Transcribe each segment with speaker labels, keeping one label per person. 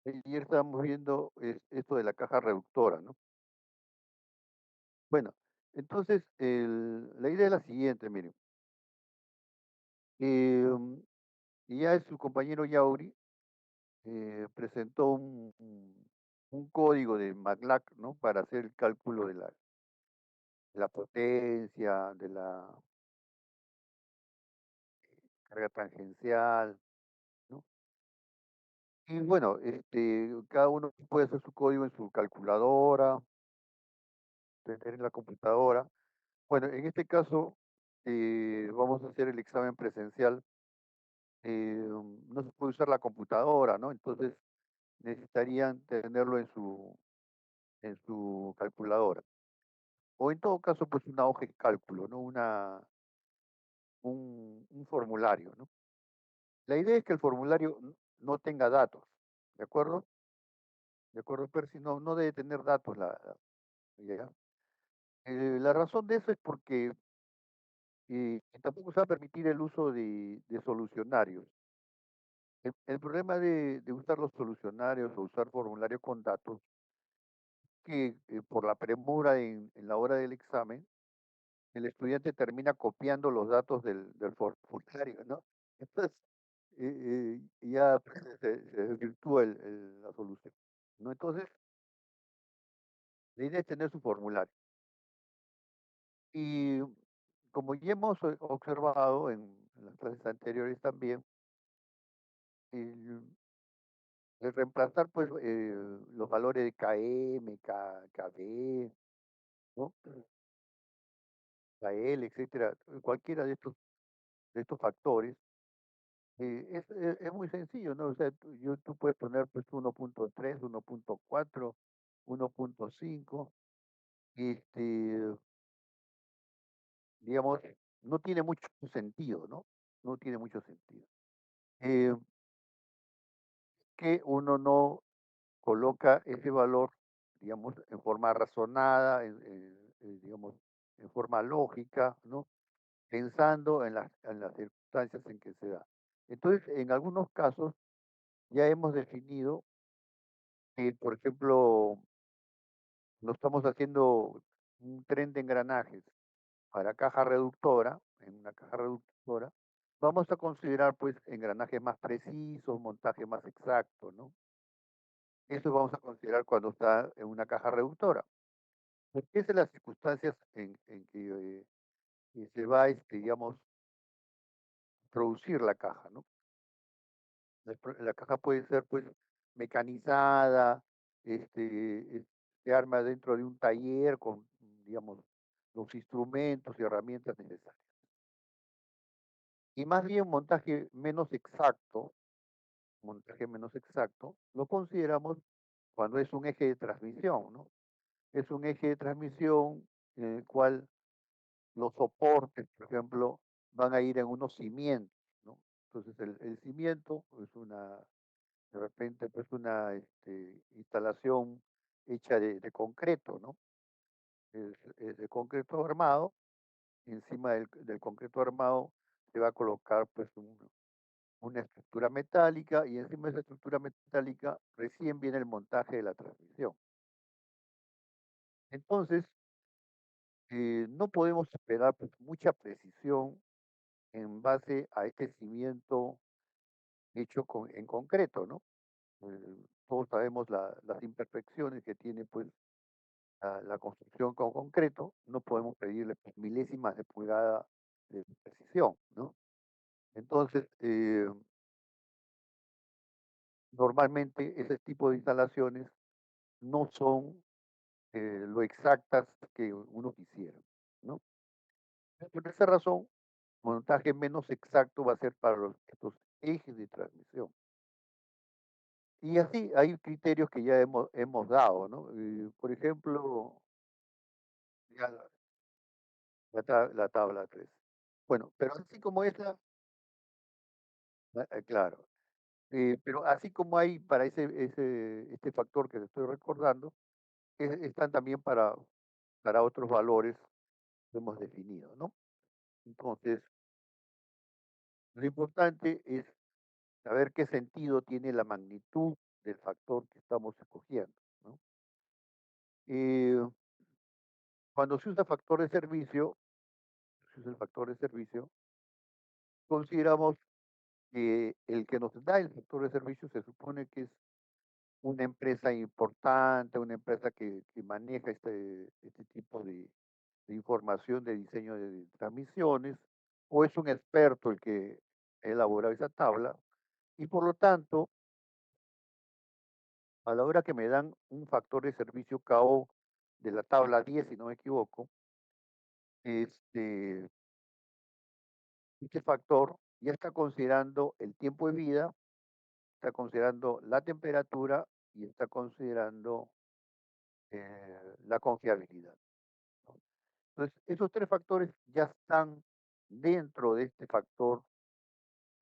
Speaker 1: Ayer estábamos viendo esto de la caja reductora, ¿no? Bueno, entonces la idea es la siguiente, miren. em, ya su compañero Yauri presentó un código de MATLAB, ¿no? Para hacer el cálculo de la potencia, de la carga tangencial, ¿no? Y bueno, cada uno puede hacer su código en su calculadora, tener en la computadora. Bueno, en este caso vamos a hacer el examen presencial. No se puede usar la computadora, ¿no? Entonces necesitarían tenerlo en su calculadora. O en todo caso, pues una hoja de cálculo, ¿no? Un formulario, ¿no? La idea es que el formulario no tenga datos, ¿de acuerdo? ¿De acuerdo, Percy? No debe tener datos ¿ya? La razón de eso es porque tampoco se va a permitir el uso de solucionarios. El problema de usar los solucionarios o usar formularios con datos, que por la premura en la hora del examen, el estudiante termina copiando los datos del formulario, ¿no? Entonces, ya pues, se desvirtúa la solución, ¿no? Entonces, la idea es tener su formulario. Y como ya hemos observado en las clases anteriores también, el, el reemplazar pues los valores de KM, KB, ¿no? KL, etcétera, cualquiera de estos factores, es muy sencillo, ¿no? O sea, tú puedes poner pues 1.3, 1.4, 1.5, este, digamos, no tiene mucho sentido, ¿no? No tiene mucho sentido. Eh, que uno no coloca ese valor, digamos, en forma razonada, digamos, en forma lógica, ¿no? Pensando en las circunstancias en que se da. Entonces, en algunos casos ya hemos definido que, por ejemplo, no estamos haciendo un tren de engranajes para caja reductora, en una caja reductora, vamos a considerar pues engranajes más precisos, montaje más exacto, ¿no? Eso vamos a considerar cuando está en una caja reductora. Porque esas son las circunstancias en que se va, digamos, producir la caja, ¿no? La caja puede ser, pues, mecanizada, se arma dentro de un taller con, digamos, los instrumentos y herramientas necesarias. Y más bien montaje menos exacto, lo consideramos cuando es un eje de transmisión, ¿no? Es un eje de transmisión en el cual los soportes, por ejemplo, van a ir en unos cimientos, ¿no? Entonces el cimiento es de repente, pues una instalación hecha de concreto, ¿no? Es de concreto armado, y encima del concreto armado se va a colocar pues una estructura metálica, y encima de esa estructura metálica recién viene el montaje de la transmisión. Entonces, no podemos esperar pues mucha precisión en base a este cimiento hecho en concreto, ¿no? Todos sabemos las imperfecciones que tiene pues la construcción con concreto. No podemos pedirle pues, milésimas de pulgada de precisión, ¿no? Entonces, normalmente ese tipo de instalaciones no son lo exactas que uno quisiera, ¿no? Por esa razón, montaje menos exacto va a ser para estos ejes de transmisión. Y así hay criterios que ya hemos dado, ¿no? Por ejemplo, ya la tabla 3. Bueno, pero así como esa, claro, pero así como hay para este factor que le estoy recordando, están también para otros valores que hemos definido, ¿no? Entonces, lo importante es saber qué sentido tiene la magnitud del factor que estamos escogiendo, ¿no? Eh, Cuando se usa factor de servicio, se usa el factor de servicio, consideramos que el que nos da el factor de servicio se supone que es una empresa importante, una empresa que maneja este tipo de información de diseño de transmisiones, o es un experto el que elabora esa tabla, y por lo tanto, a la hora que me dan un factor de servicio KO de la tabla 10 si no me equivoco, este, este factor ya está considerando el tiempo de vida, está considerando la temperatura y está considerando la confiabilidad, ¿no? Entonces, esos tres factores ya están dentro de este factor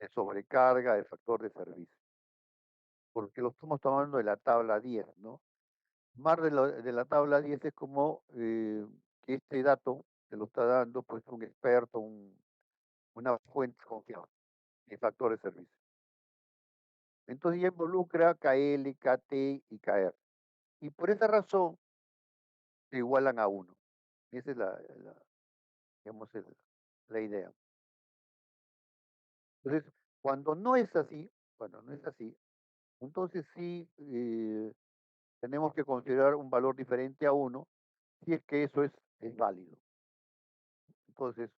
Speaker 1: de sobrecarga, del factor de servicio, porque lo estamos tomando de la tabla 10, ¿no? Más de la tabla 10 es como que este dato te lo está dando pues un experto, una fuente confiable, el factor de servicio. Entonces ya involucra KL, KT y KR. Y por esa razón se igualan a uno. Esa es digamos, la idea. Entonces, cuando no es así, cuando no es así, entonces sí tenemos que considerar un valor diferente a uno si es que eso es válido. Entonces,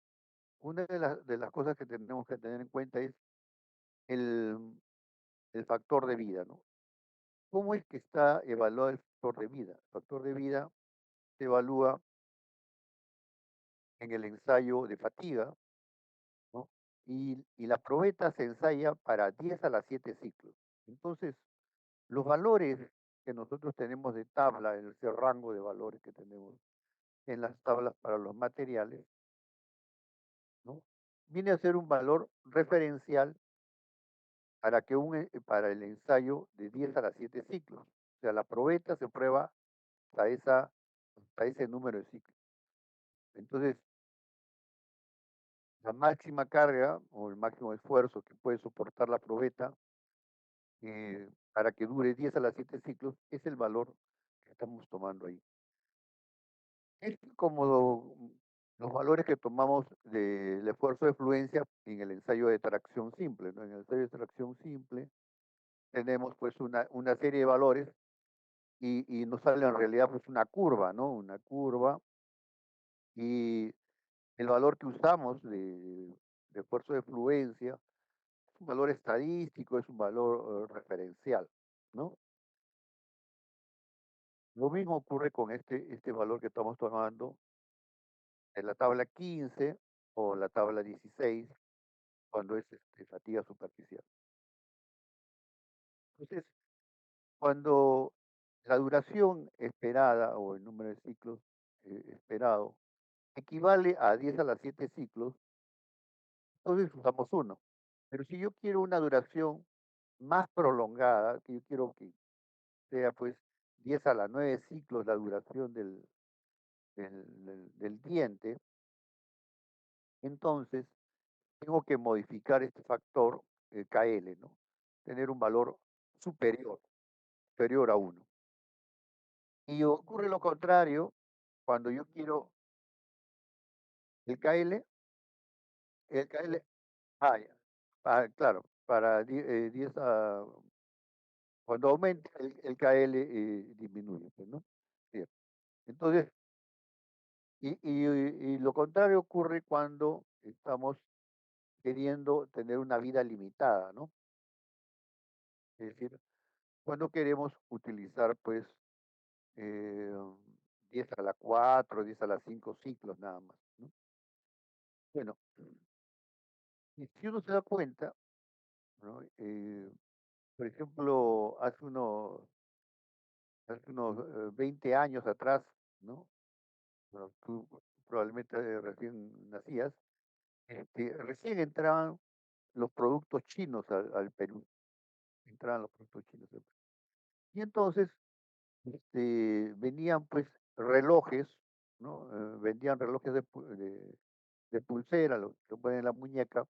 Speaker 1: una de las cosas que tenemos que tener en cuenta es el, el factor de vida, ¿no? ¿Cómo es que está evaluado el factor de vida? El factor de vida se evalúa en el ensayo de fatiga, ¿no? Y la probeta se ensaya para 10 a las 7 ciclos. Entonces, los valores que nosotros tenemos de tabla, en ese rango de valores que tenemos en las tablas para los materiales, ¿no? Viene a ser un valor referencial para para el ensayo de 10 a las 7 ciclos. O sea, la probeta se prueba hasta ese número de ciclos. Entonces, la máxima carga o el máximo esfuerzo que puede soportar la probeta para que dure 10 a las 7 ciclos es el valor que estamos tomando ahí. Es como los valores que tomamos del esfuerzo de fluencia en el ensayo de tracción simple, ¿no? En el ensayo de tracción simple tenemos pues una serie de valores y nos sale en realidad pues una curva, ¿no? Una curva y el valor que usamos de esfuerzo de fluencia es un valor estadístico, es un valor referencial, ¿no? Lo mismo ocurre con este valor que estamos tomando en la tabla 15 o la tabla 16 cuando es fatiga superficial. Entonces, cuando la duración esperada o el número de ciclos esperado equivale a 10 a las 7 ciclos, entonces usamos uno. Pero si yo quiero una duración más prolongada, que yo quiero que sea pues 10 a las 9 ciclos la duración del diente, entonces tengo que modificar este factor KL, ¿no? Tener un valor superior, superior a uno. Y ocurre lo contrario cuando yo quiero el KL, el KL, ya, claro, para 10 cuando aumenta el KL disminuye, pues, ¿no? Bien. Entonces, y lo contrario ocurre cuando estamos queriendo tener una vida limitada, ¿no? Es decir, cuando queremos utilizar, pues, eh, 10 a la 4, 10 a la 5 ciclos nada más, ¿no? Bueno, y si uno se da cuenta, ¿no? Por ejemplo, hace unos 20 años atrás, ¿no? Bueno, tú probablemente recién nacías, recién entraban los productos chinos al Perú, entraban los productos chinos al Perú. Y entonces venían pues relojes, ¿no? Vendían relojes de pulsera, lo ponen en la muñeca,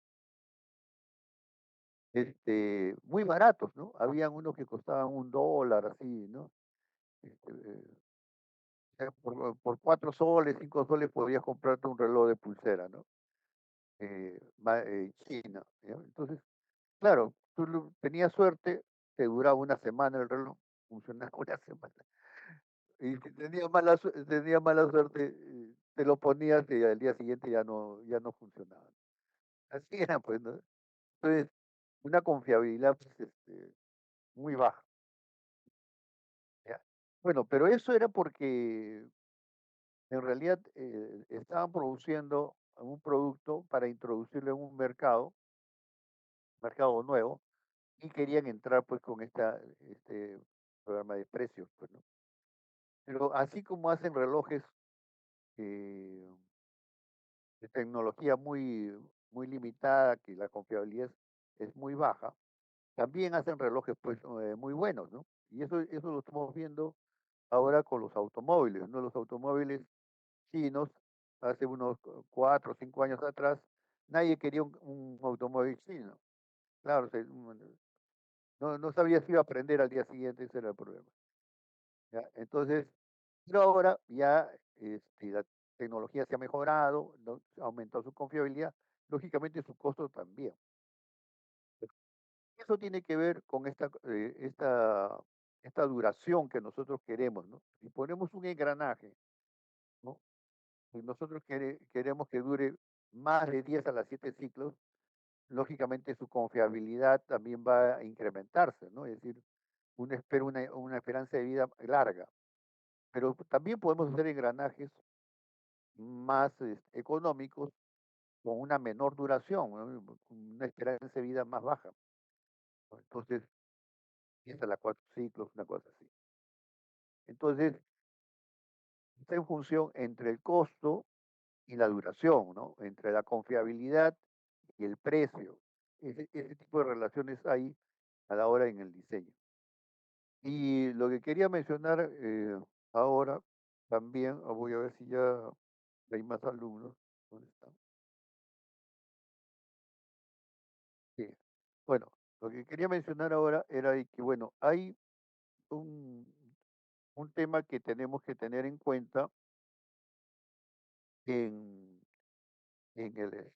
Speaker 1: muy baratos, ¿no? Habían unos que costaban $1, así, ¿no? O sea, por 4 soles, 5 soles podías comprarte un reloj de pulsera, ¿no? China, ¿ya? Entonces, claro, tenías suerte, te duraba una semana el reloj, funcionaba una semana. Y si tenía mala suerte, te lo ponías y al día siguiente ya no funcionaba. Así era, pues, ¿no? Entonces, una confiabilidad, pues, muy baja, ¿ya? Bueno, pero eso era porque en realidad estaban produciendo un producto para introducirlo en un mercado nuevo, y querían entrar pues con este programa de precios, pues, ¿no? Pero así como hacen relojes eh, de tecnología muy limitada, que la confiabilidad es muy baja, también hacen relojes pues muy buenos, ¿no? Y eso lo estamos viendo ahora con los automóviles, ¿no? Los automóviles chinos, hace unos 4 o 5 años atrás, nadie quería un automóvil chino. Claro, no sabía si iba a aprender al día siguiente, ese era el problema. ¿Ya? Entonces, pero ahora ya la tecnología se ha mejorado, ¿no? Ha aumentado su confiabilidad, lógicamente su costo también. Eso tiene que ver con esta duración que nosotros queremos, ¿no? Si ponemos un engranaje, ¿no? Si nosotros queremos que dure más de 10 a las 7 ciclos, lógicamente su confiabilidad también va a incrementarse, ¿no? Es decir, uno espera una esperanza de vida larga. Pero también podemos hacer engranajes más económicos con una menor duración, ¿no? Una esperanza de vida más baja, ¿no? Entonces, piensa la 4 ciclos, una cosa así. Entonces, está en función entre el costo y la duración, ¿no? Entre la confiabilidad y el precio. Ese tipo de relaciones hay a la hora en el diseño. Y lo que quería mencionar ahora también, voy a ver si ya hay más alumnos. ¿Dónde están? Sí. Bueno, lo que quería mencionar ahora era de que, bueno, hay un, un tema que tenemos que tener en cuenta en, en el,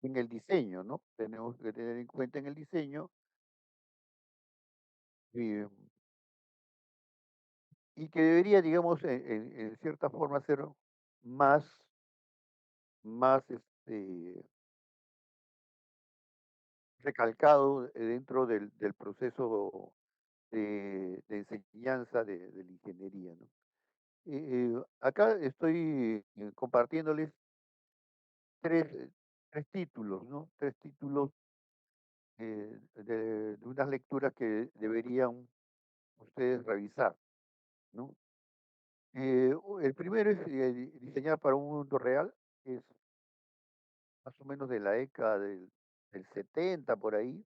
Speaker 1: en el diseño, ¿no? Tenemos que tener en cuenta en el diseño eh, y que debería, digamos, en cierta forma ser más, más recalcado dentro del proceso de enseñanza de la ingeniería, ¿no? Acá estoy compartiéndoles tres, tres títulos, ¿no? Tres títulos de unas lecturas que deberían ustedes revisar, ¿no? El primero es diseñar para un mundo real, que es más o menos de la década del 70 por ahí,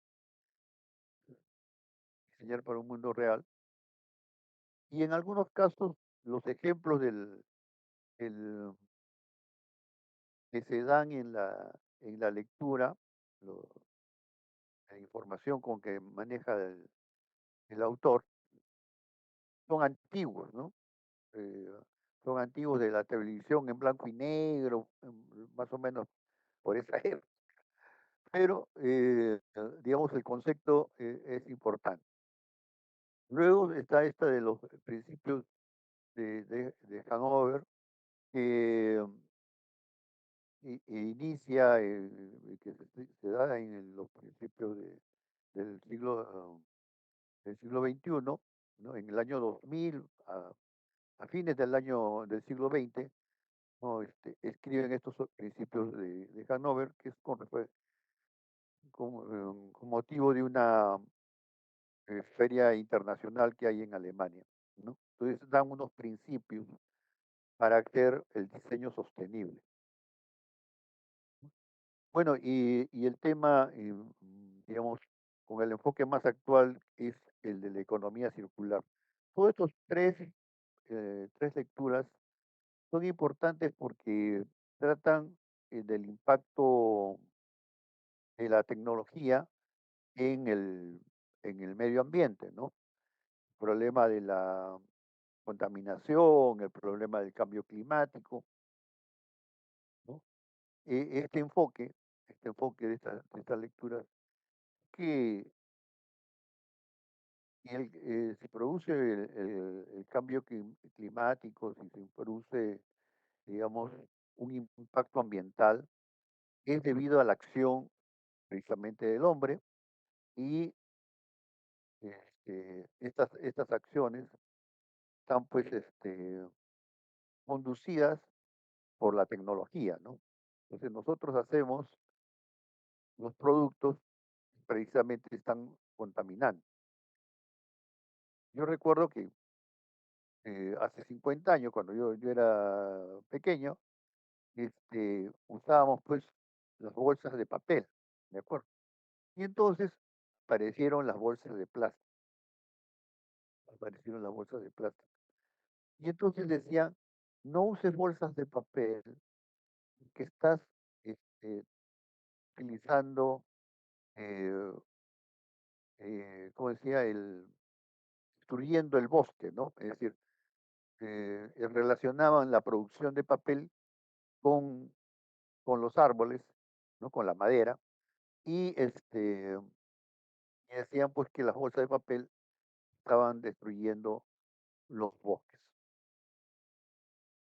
Speaker 1: diseñar para un mundo real. Y en algunos casos, los ejemplos el- que se dan en la lectura, lo- la información con que maneja el autor, son antiguos, ¿no? Eh, Son antiguos de la televisión en blanco y negro, más o menos por esa época. Pero, digamos, el concepto es importante. Luego está esta de los principios de Hanover, que inicia, que se da en los principios del siglo XXI, ¿no? En el año 2000, a fines del siglo XX, ¿no? Escriben estos principios de Hanover, que es con motivo de una feria internacional que hay en Alemania, ¿no? Entonces dan unos principios para hacer el diseño sostenible. Bueno, y el tema, digamos, con el enfoque más actual es el de la economía circular. Todos estos tres lecturas son importantes porque tratan del impacto de la tecnología en el medio ambiente, ¿no? El problema de la contaminación, el problema del cambio climático, ¿no? Este enfoque, de estas lecturas, que se produce el cambio climático, si se produce, digamos, un impacto ambiental, es debido a la acción precisamente del hombre y estas acciones están pues conducidas por la tecnología, ¿no? Entonces nosotros hacemos los productos que precisamente están contaminando. Yo recuerdo que hace 50 años, cuando yo era pequeño, usábamos pues las bolsas de papel, ¿de acuerdo? Y entonces aparecieron las bolsas de plástico, aparecieron las bolsas de plástico. Y entonces decían, no uses bolsas de papel, que estás este, utilizando, eh, como decía, destruyendo el bosque, ¿no? Es decir, relacionaban la producción de papel con, con los árboles, ¿no? Con la madera, y, y decían pues que las bolsas de papel estaban destruyendo los bosques,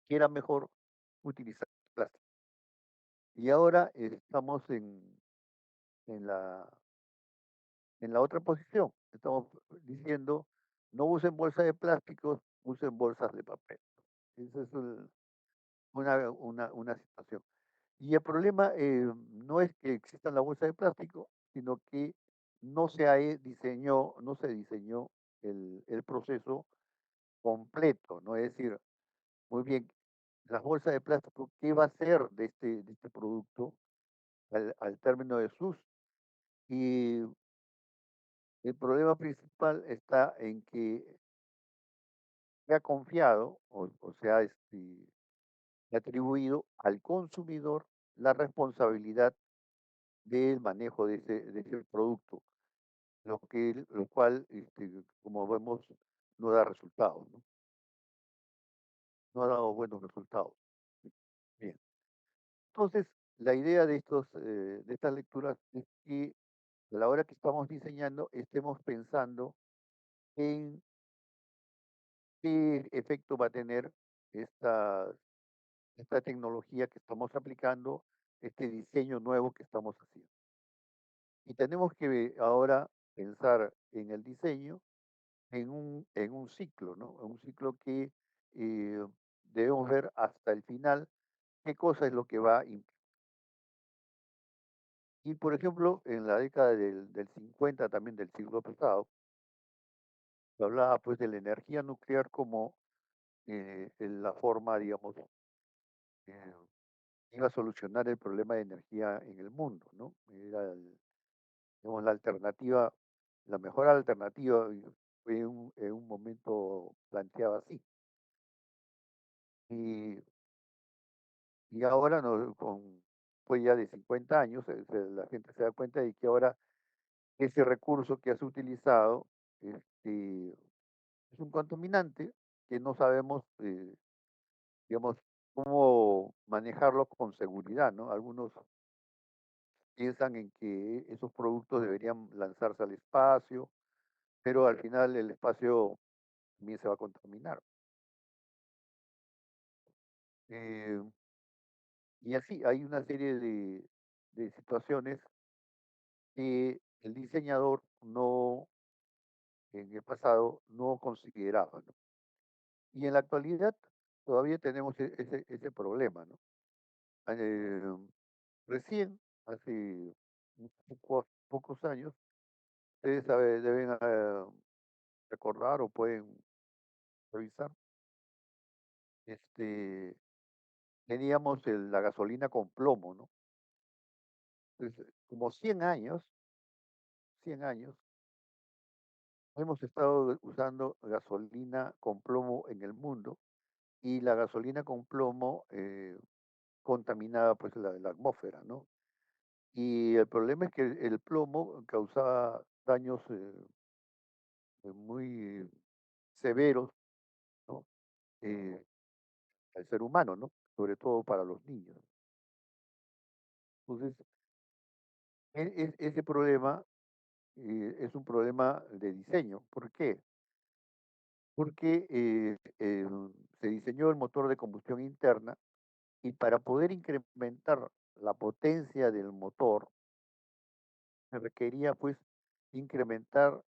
Speaker 1: que era mejor utilizar plástico. Y ahora estamos en la, en la otra posición. Estamos diciendo, no usen bolsas de plásticos, usen bolsas de papel. Esa es una situación. Y el problema no es que existan las bolsas de plástico, sino que no se diseñó el proceso completo, ¿no? Es decir, muy bien, las bolsas de plástico, ¿qué va a ser de este producto al término de sus? Y el problema principal está en que se ha confiado o se ha atribuido al consumidor la responsabilidad del manejo de ese producto, lo cual, como vemos, no da resultados, ¿no? No ha dado buenos resultados. Bien. Entonces, la idea de estas lecturas es que a la hora que estamos diseñando, estemos pensando en qué efecto va a tener esta, esta tecnología que estamos aplicando, este diseño nuevo que estamos haciendo. Y tenemos que ahora pensar en el diseño en un ciclo, ¿no? En un ciclo que eh, debemos ver hasta el final qué cosa es lo que va a y por ejemplo, en la década del 50 también del siglo pasado, se hablaba pues de la energía nuclear como en la forma, digamos, eh, iba a solucionar el problema de energía en el mundo, ¿no? Era, digamos, la alternativa, la mejor alternativa, y fue en un momento planteado así. Y, y ahora, no, pues ya de 50 años, la gente se da cuenta de que ahora ese recurso que has utilizado es un contaminante que no sabemos, digamos, cómo manejarlo con seguridad, ¿no? Algunos piensan en que esos productos deberían lanzarse al espacio, pero al final el espacio también se va a contaminar. Eh, y así hay una serie de situaciones que el diseñador no, en el pasado, no consideraba, ¿no? Y en la actualidad todavía tenemos ese problema, ¿no? Eh, recién, hace pocos años, ustedes deben recordar o pueden revisar, este, teníamos la gasolina con plomo, ¿no? Entonces, como 100 años, hemos estado usando gasolina con plomo en el mundo y la gasolina con plomo contaminaba pues la atmósfera, ¿no? Y el problema es que el plomo causaba daños muy severos, ¿no? Eh, al ser humano, ¿no? Sobre todo para los niños. Entonces, ese problema es un problema de diseño. ¿Por qué? Porque se diseñó el motor de combustión interna y para poder incrementar la potencia del motor, se requería pues incrementar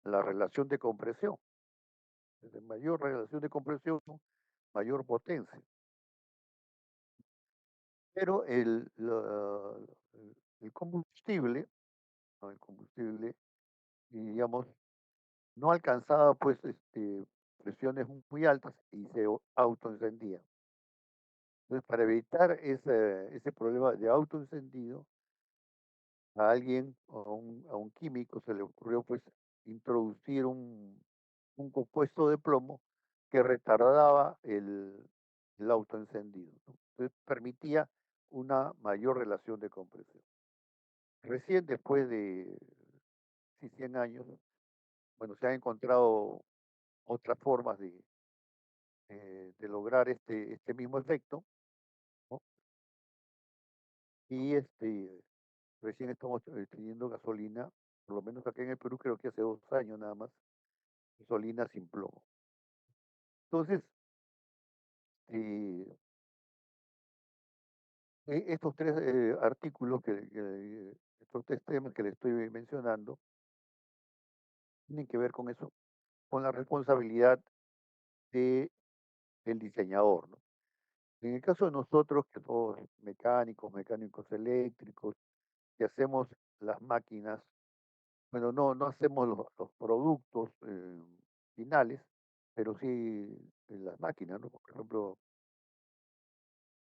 Speaker 1: la relación de compresión. Desde mayor relación de compresión, mayor potencia. Pero el combustible, ¿no? El combustible, y digamos, no alcanzaba pues presiones muy altas y se autoencendía. Entonces, para evitar ese problema de autoencendido, a alguien o a un químico se le ocurrió pues introducir un compuesto de plomo que retardaba el autoencendido, ¿no? Entonces permitía una mayor relación de compresión. Recién después de sí, 100 años, bueno, se han encontrado otras formas de lograr este mismo efecto, ¿no? Y recién estamos teniendo gasolina, por lo menos acá en el Perú creo que hace 2 años nada más, gasolina sin plomo. Entonces, eh, estos tres artículos, estos tres temas que le estoy mencionando, tienen que ver con eso, con la responsabilidad de, del diseñador, ¿no? En el caso de nosotros, que somos mecánicos, mecánicos eléctricos, que hacemos las máquinas, bueno, no hacemos los productos finales, pero sí las máquinas, ¿no? Por ejemplo,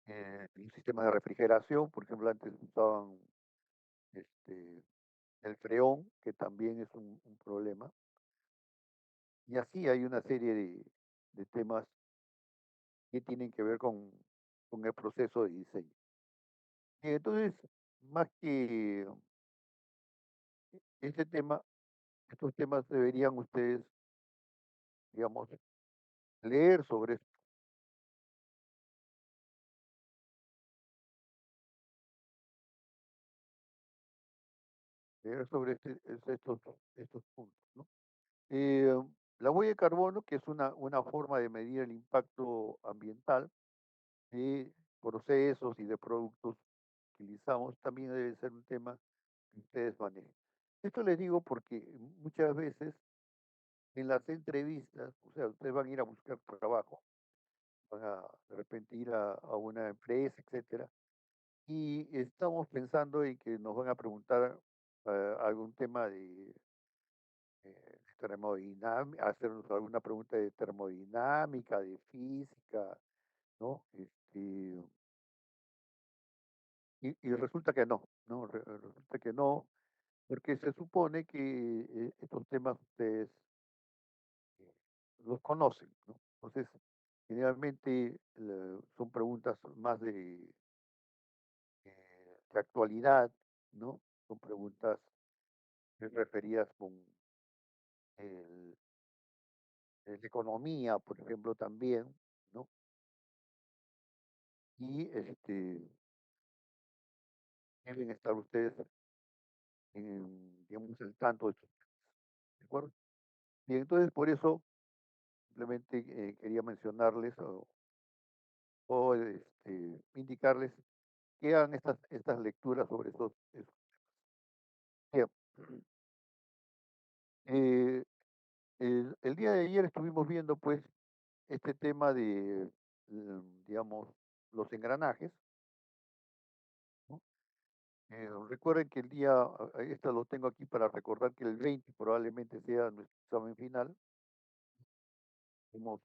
Speaker 1: un sistema de refrigeración, por ejemplo, antes usaban este, el freón, que también es un problema, y así hay una serie de temas que tienen que ver con el proceso de diseño. Y entonces, más que este tema, estos temas deberían ustedes, digamos, leer sobre, leer sobre estos puntos, ¿no? Eh, la huella de carbono, que es una forma de medir el impacto ambiental de procesos y de productos que utilizamos, también debe ser un tema que ustedes manejen. Esto les digo porque muchas veces en las entrevistas, o sea, ustedes van a ir a buscar trabajo, van a de repente ir a una empresa, etcétera, y estamos pensando en que nos van a preguntar algún tema de termodinámica, hacernos alguna pregunta de termodinámica, de física, ¿no? Y resulta que no, ¿no? Resulta que no, porque se supone que estos temas ustedes eh, los conocen, ¿no? Entonces, generalmente son preguntas más de actualidad, ¿no? Son preguntas referidas con el, el economía, por ejemplo, también, ¿no? Y deben estar ustedes, digamos, al tanto de estos temas, ¿de acuerdo? Bien, entonces por eso simplemente quería mencionarles o indicarles que hagan estas lecturas sobre esos. Bien. Eh, el día de ayer estuvimos viendo pues este tema de, digamos, los engranajes, ¿no? Recuerden que el día, esto lo tengo aquí para recordar que el 20 probablemente sea nuestro examen final. Estamos,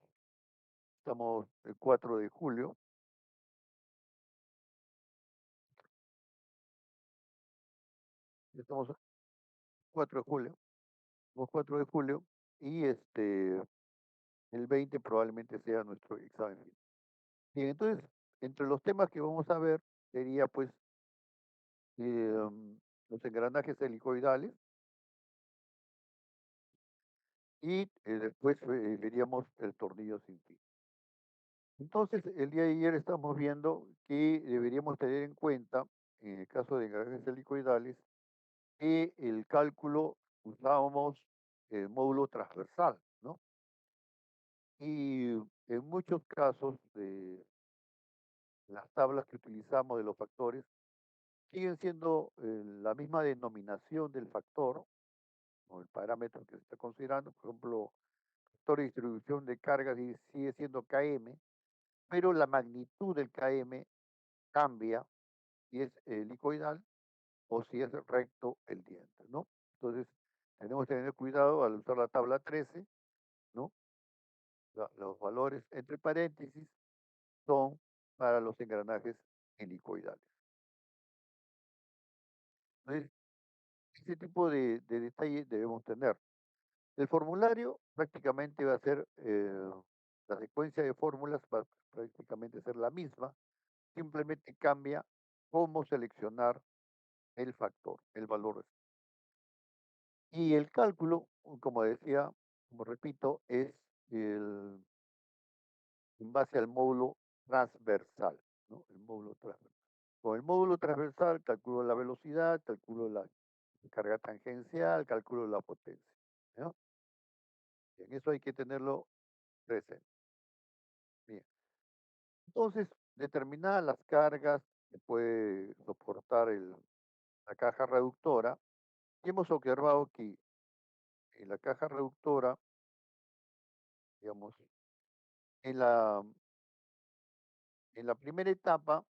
Speaker 1: estamos el 4 de julio, estamos 4 de julio, estamos 4 de julio y el 20 probablemente sea nuestro examen final. Bien, entonces entre los temas que vamos a ver sería pues los engranajes helicoidales y después veríamos el tornillo sin fin. Entonces, el día de ayer estamos viendo que deberíamos tener en cuenta, en el caso de engranajes helicoidales, que el cálculo usábamos el módulo transversal, ¿no? Y en muchos casos de las tablas que utilizamos de los factores siguen siendo la misma denominación del factor o el parámetro que se está considerando. Por ejemplo, factor de distribución de cargas sigue siendo Km, pero la magnitud del Km cambia si es helicoidal o si es recto el diente, ¿no? Entonces, tenemos que tener cuidado al usar la tabla 13, ¿no? Los valores entre paréntesis son para los engranajes helicoidales. Entonces, ese tipo de detalle debemos tener. El formulario prácticamente va a ser, la secuencia de fórmulas va a prácticamente ser la misma, simplemente cambia cómo seleccionar el factor, el valor. Y el cálculo, como decía, como repito, es el, en base al módulo transversal, ¿no? El módulo transversal. Con el módulo transversal calculo la velocidad, calculo la carga tangencial, calculo la potencia, ¿no? Bien, eso hay que tenerlo presente. Bien. Entonces, determinadas las cargas que puede soportar la caja reductora, y hemos observado que en la caja reductora, digamos, en la, en la primera etapa,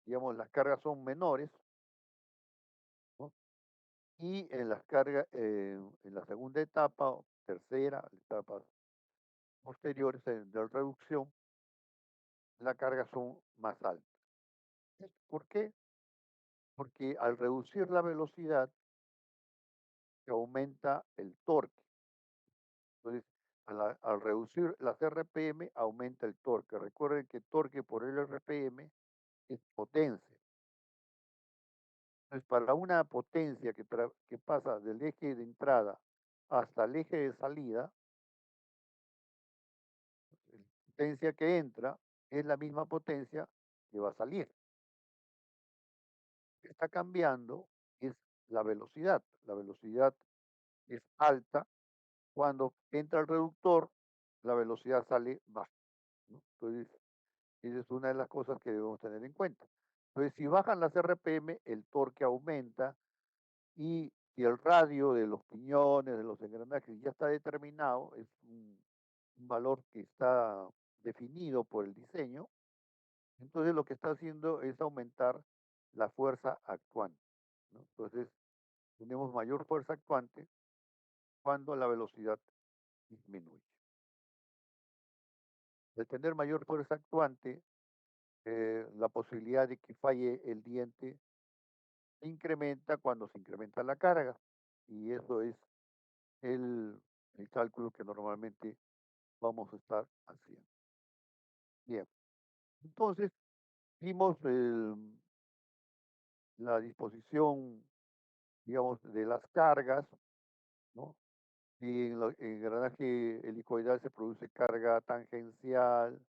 Speaker 1: digamos, las cargas son menores, ¿no? Y en las cargas, en la segunda etapa, o tercera, etapas posteriores de reducción, las cargas son más altas. ¿Por qué? Porque al reducir la velocidad, se aumenta el torque. Entonces, al reducir las RPM, aumenta el torque. Recuerden que torque por el RPM es potencia. Entonces, para una potencia que pasa del eje de entrada hasta el eje de salida, la potencia que entra es la misma potencia que va a salir. Lo que está cambiando es la velocidad. La velocidad es alta. Cuando entra el reductor, la velocidad sale baja, ¿no? Entonces, esa es una de las cosas que debemos tener en cuenta. Entonces, si bajan las RPM, el torque aumenta y si el radio de los piñones, de los engranajes ya está determinado, es un valor que está definido por el diseño, entonces lo que está haciendo es aumentar la fuerza actuante, ¿no? Entonces, tenemos mayor fuerza actuante cuando la velocidad disminuye. Al tener mayor fuerza actuante, la posibilidad de que falle el diente se incrementa cuando se incrementa la carga. Y eso es el, el cálculo que normalmente vamos a estar haciendo. Bien, entonces vimos la disposición, digamos, de las cargas, ¿no? Y en el engranaje helicoidal se produce carga tangencial,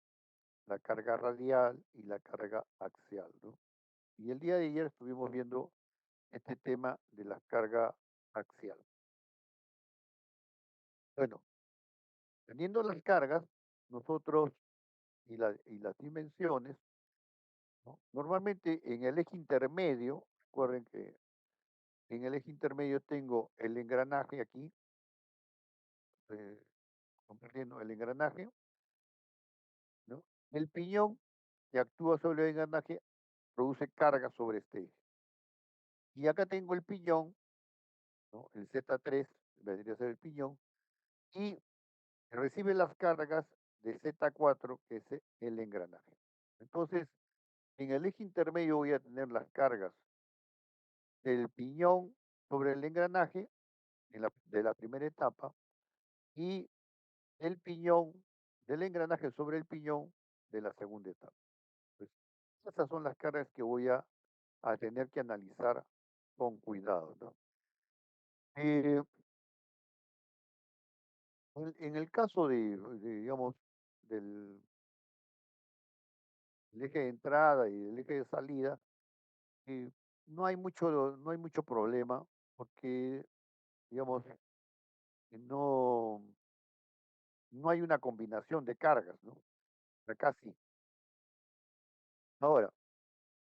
Speaker 1: la carga radial y la carga axial, ¿no? Y el día de ayer estuvimos viendo este tema de la carga axial. Bueno, teniendo las cargas, nosotros y las dimensiones, ¿no? Normalmente en el eje intermedio, recuerden que en el eje intermedio tengo el engranaje aquí, eh, compartiendo el engranaje, ¿no? El piñón que actúa sobre el engranaje produce carga sobre este eje. Y acá tengo el piñón, ¿no? El Z3 vendría a ser el piñón, y recibe las cargas de Z4, que es el engranaje. Entonces, en el eje intermedio voy a tener las cargas del piñón sobre el engranaje de la primera etapa y el piñón del engranaje sobre el piñón de la segunda etapa. Pues, Esas son las cargas que voy a tener que analizar con cuidado, ¿no? Eh, en el caso digamos, del eje de entrada y del eje de salida, eh, no hay mucho problema porque, digamos, no, no hay una combinación de cargas, ¿no? Acá sí. Ahora,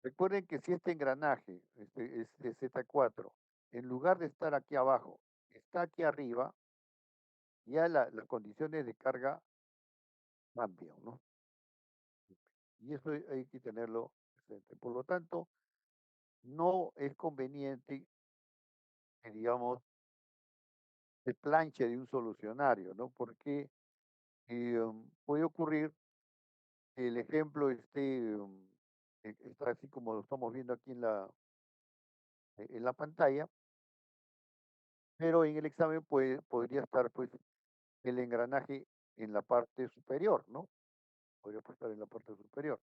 Speaker 1: recuerden que si este engranaje, este Z4, en lugar de estar aquí abajo, está aquí arriba, ya las condiciones de carga cambian, ¿no? Y eso hay que tenerlo presente. Por lo tanto, no es conveniente que, digamos, se planche de un solucionario, ¿no? Porque puede ocurrir que el ejemplo está así como lo estamos viendo aquí en la pantalla, pero en el examen podría estar pues el engranaje en la parte superior, ¿no? Podría estar en la parte superior.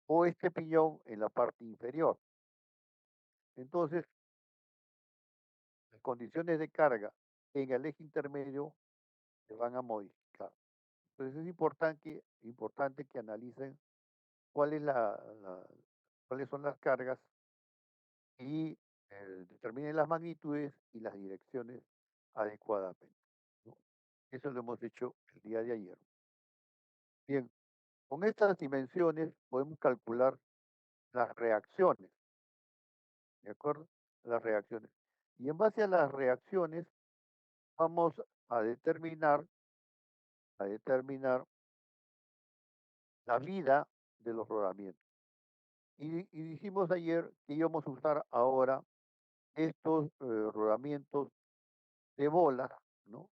Speaker 1: O este piñón en la parte inferior. Entonces, las condiciones de carga en el eje intermedio se van a modificar. Entonces es importante que analicen cuál es cuáles son las cargas y determinen las magnitudes y las direcciones adecuadamente, ¿no? Eso lo hemos hecho el día de ayer. Bien, con estas dimensiones podemos calcular las reacciones, ¿de acuerdo? Las reacciones. Y en base a las reacciones vamos a determinar la vida de los rodamientos. Y dijimos ayer que íbamos a usar ahora estos rodamientos de bolas, ¿no?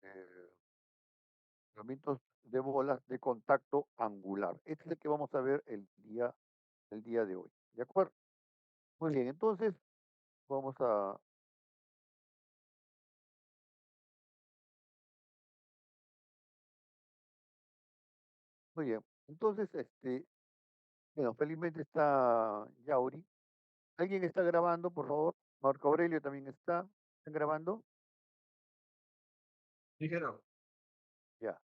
Speaker 1: Eh, Rodamientos de bolas de contacto angular. Este es el que vamos a ver el día de hoy. ¿De acuerdo? Muy bien, entonces vamos a... Muy bien, entonces, bueno, felizmente está Yauri. ¿Alguien está grabando, por favor? Marco Aurelio también está. ¿Están grabando?
Speaker 2: Ligero.
Speaker 1: Ya.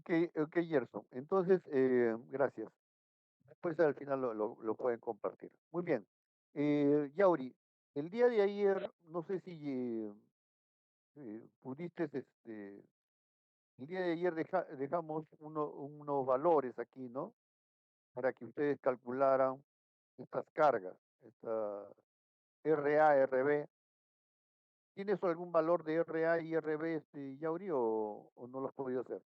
Speaker 1: Ok, ok, Gerson. Entonces, gracias. Después al final lo pueden compartir. Muy bien. Yauri, el día de ayer, no sé si pudiste, el día de ayer dejamos unos valores aquí, ¿no? Para que ustedes calcularan estas cargas, esta RA, RB. ¿Tienes algún valor de RA y RB, Yauri, o no lo has podido hacer?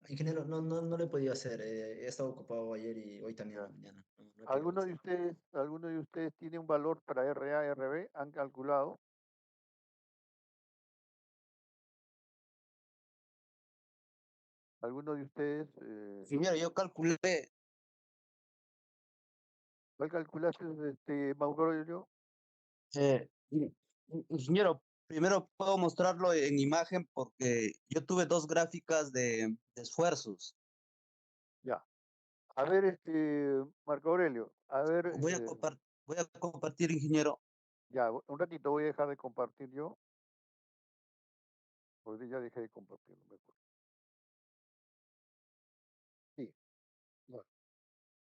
Speaker 2: Ingeniero, no lo he podido hacer. He estado ocupado ayer y hoy también en la
Speaker 1: Ya.
Speaker 2: mañana. No he podido
Speaker 1: ¿Alguno de
Speaker 2: hacer.
Speaker 1: ustedes, alguno de ustedes tiene un valor para RA, RB? ¿Han calculado? ¿Alguno de ustedes,
Speaker 2: Ingeniero, yo calculé.
Speaker 1: cuál calculaste, Mauro?
Speaker 2: Ingeniero, primero puedo mostrarlo en imagen porque yo tuve dos gráficas de esfuerzos.
Speaker 1: Ya. A ver, Marco Aurelio, a ver,
Speaker 2: Voy a compartir, ingeniero.
Speaker 1: ya, un ratito voy a dejar de compartir yo, porque ya dejé de compartir, no me acuerdo. Sí, ya.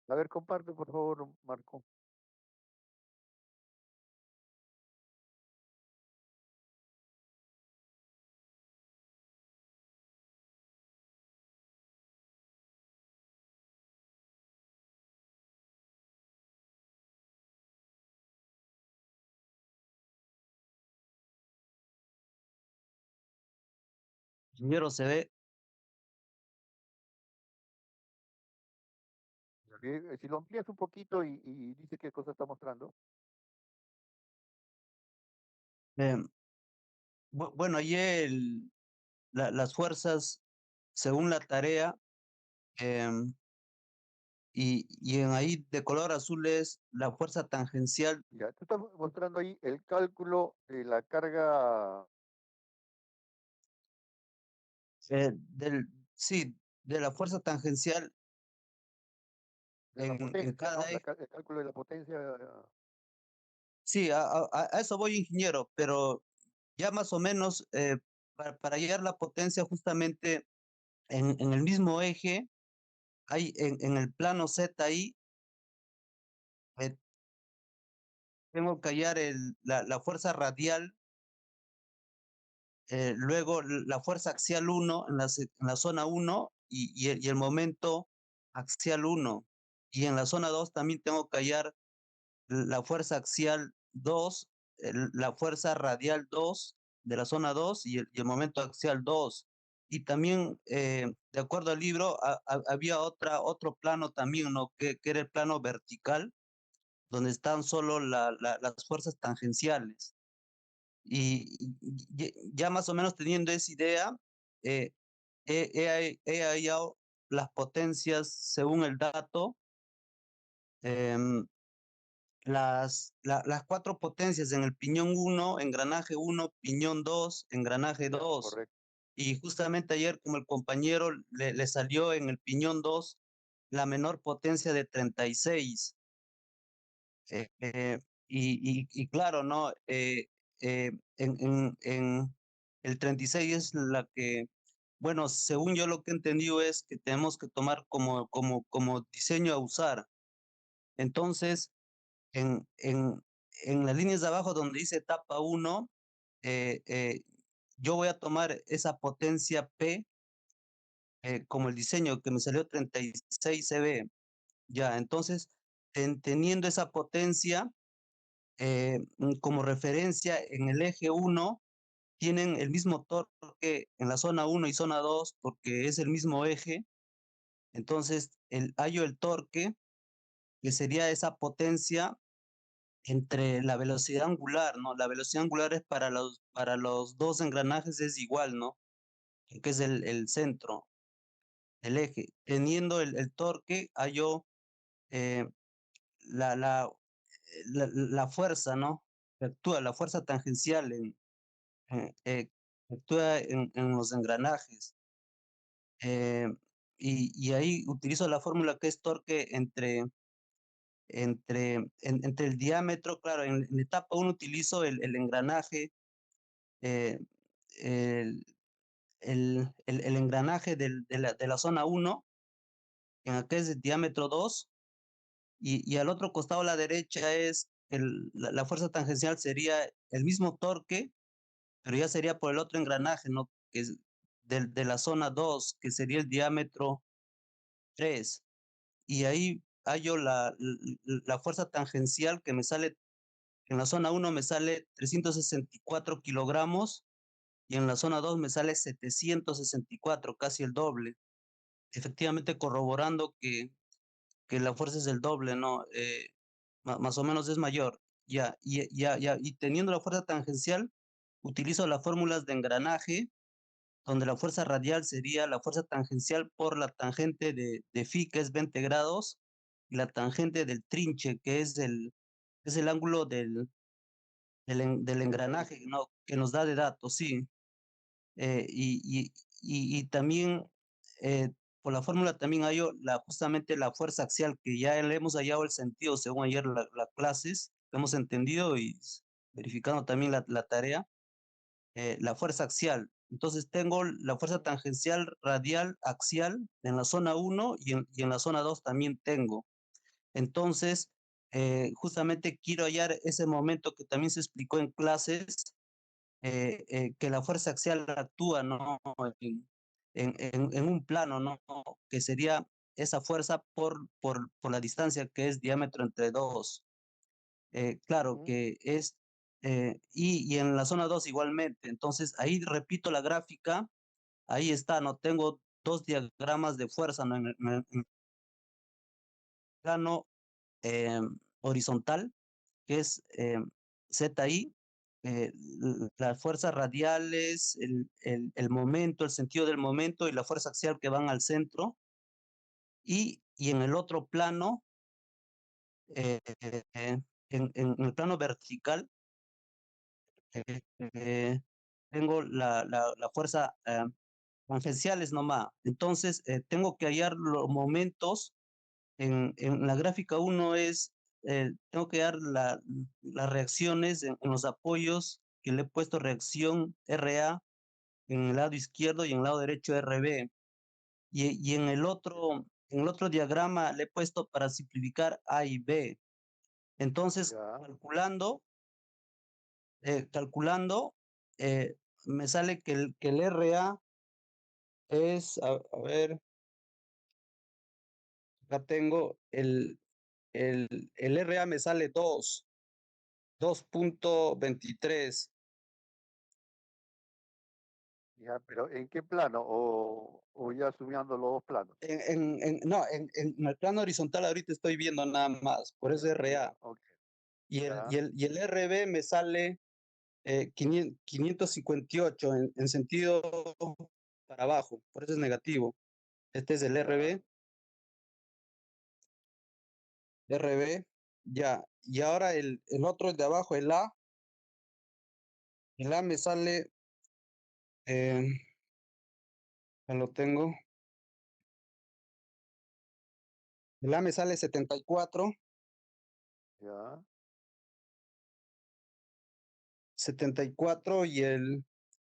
Speaker 1: A ver, comparte, por favor, Marco.
Speaker 2: Ingeniero, se ve.
Speaker 1: Si lo amplías un poquito y dice qué cosa está mostrando.
Speaker 2: eh, bueno, allí las fuerzas, según la tarea, em, y en ahí de color azul es la fuerza tangencial
Speaker 1: Ya, tú estás mostrando ahí el cálculo de la carga.
Speaker 2: del, sí, de la fuerza tangencial
Speaker 1: de la
Speaker 2: en
Speaker 1: potencia, ¿no?
Speaker 2: cada eje.
Speaker 1: El cálculo de la potencia.
Speaker 2: Sí, a eso voy, ingeniero, pero ya más o menos para hallar la potencia justamente en el mismo eje, hay en el plano Z ahí, eh, tengo que hallar la fuerza radial, luego la fuerza axial uno en la zona uno y el momento axial uno. Y en la zona 2 también tengo que hallar la fuerza axial 2, la fuerza radial 2 de la zona 2 y el momento axial 2. Y también, de acuerdo al libro, había otro plano también, ¿no? Que era el plano vertical, donde están solo las fuerzas tangenciales. Ya más o menos teniendo esa idea, eh, he hallado las potencias según el dato. em, las cuatro potencias en el piñón uno, engranaje uno, piñón 2, engranaje
Speaker 1: Ya,
Speaker 2: 2.
Speaker 1: correcto.
Speaker 2: Y justamente ayer, como el compañero le salió en el piñón 2 la menor potencia de 36. eh, eh, y claro, ¿no? En el 36 es la que, bueno, según yo lo que he entendido es que tenemos que tomar como diseño a usar. Entonces, en, en, en las líneas de abajo donde dice etapa uno, eh, eh, yo voy a tomar esa potencia P como el diseño que me salió 36 CV. Ya, entonces, teniendo esa potencia como referencia en el eje uno tienen el mismo torque en la zona uno y zona 2 porque es el mismo eje. Entonces, hallo el torque, que sería esa potencia entre la velocidad angular, ¿no? La velocidad angular es para los dos engranajes es igual, ¿no? Que es el centro, el eje. Teniendo el torque, hallo eh, la, la, la fuerza, ¿no? Que actúa, la fuerza tangencial que actúa en los engranajes. Eh, y ahí utilizo la fórmula que es torque entre el diámetro, claro, en etapa 1 utilizo el engranaje, eh, el, el engranaje de la zona uno en aquel es de diámetro 2 y al otro costado a la derecha es la fuerza tangencial sería el mismo torque, pero ya sería por el otro engranaje, ¿no? Que es de la zona 2 que sería el diámetro 3. Y ahí hallo la fuerza tangencial que me sale, en la zona uno me sale 364 kilogramos y en la zona 2 me sale 764, casi el doble. Efectivamente corroborando que la fuerza es el doble, ¿no? Más o menos es mayor. Y teniendo la fuerza tangencial, utilizo las fórmulas de engranaje, donde la fuerza radial sería la fuerza tangencial por la tangente de phi, que es 20 grados, y la tangente del trinche, que es el ángulo del engranaje, ¿no? Que nos da de datos, sí. Eh, y, y, y también por la fórmula también hay justamente la fuerza axial, que ya le hemos hallado el sentido según ayer las clases, que hemos entendido y verificando también la tarea, la fuerza axial. Entonces tengo la fuerza tangencial radial axial en la zona uno y en la zona 2 también tengo. Entonces, justamente quiero hallar ese momento que también se explicó en clases, que la fuerza axial actúa, ¿no? En un plano, ¿no? Que sería esa fuerza por la distancia que es diámetro entre dos. Claro
Speaker 1: Ujú.
Speaker 2: que es, y en la zona 2 igualmente. Entonces, ahí repito la gráfica, ahí está, ¿no? Tengo dos diagramas de fuerza, ¿no? En el plano horizontal, que es ZI, las fuerzas radiales, el momento, el sentido del momento y la fuerza axial que van al centro. Y en el otro plano, eh, en el plano vertical, eh, tengo la fuerza tangenciales nomás. Entonces, tengo que hallar los momentos. En la gráfica uno tengo que dar las reacciones en los apoyos que le he puesto reacción RA en el lado izquierdo y en el lado derecho RB. Y en el otro diagrama le he puesto para simplificar A y B. Entonces,
Speaker 1: Ya,
Speaker 2: calculando, eh, me sale que el RA es, a ver, acá tengo el RA me sale 2.23.
Speaker 1: ya, pero ¿en qué plano? O ya subiendo los dos planos.
Speaker 2: No, en el plano horizontal ahorita estoy viendo nada más, por eso
Speaker 1: Ya,
Speaker 2: RA.
Speaker 1: ok,
Speaker 2: Y
Speaker 1: ya,
Speaker 2: el RB me sale 558 en sentido para abajo, por eso es negativo. Este es el
Speaker 1: ya,
Speaker 2: RB, ya. Y ahora el otro, el de abajo, el A me sale, eh, ya lo tengo, el A me sale 74,
Speaker 1: ya,
Speaker 2: 74 y el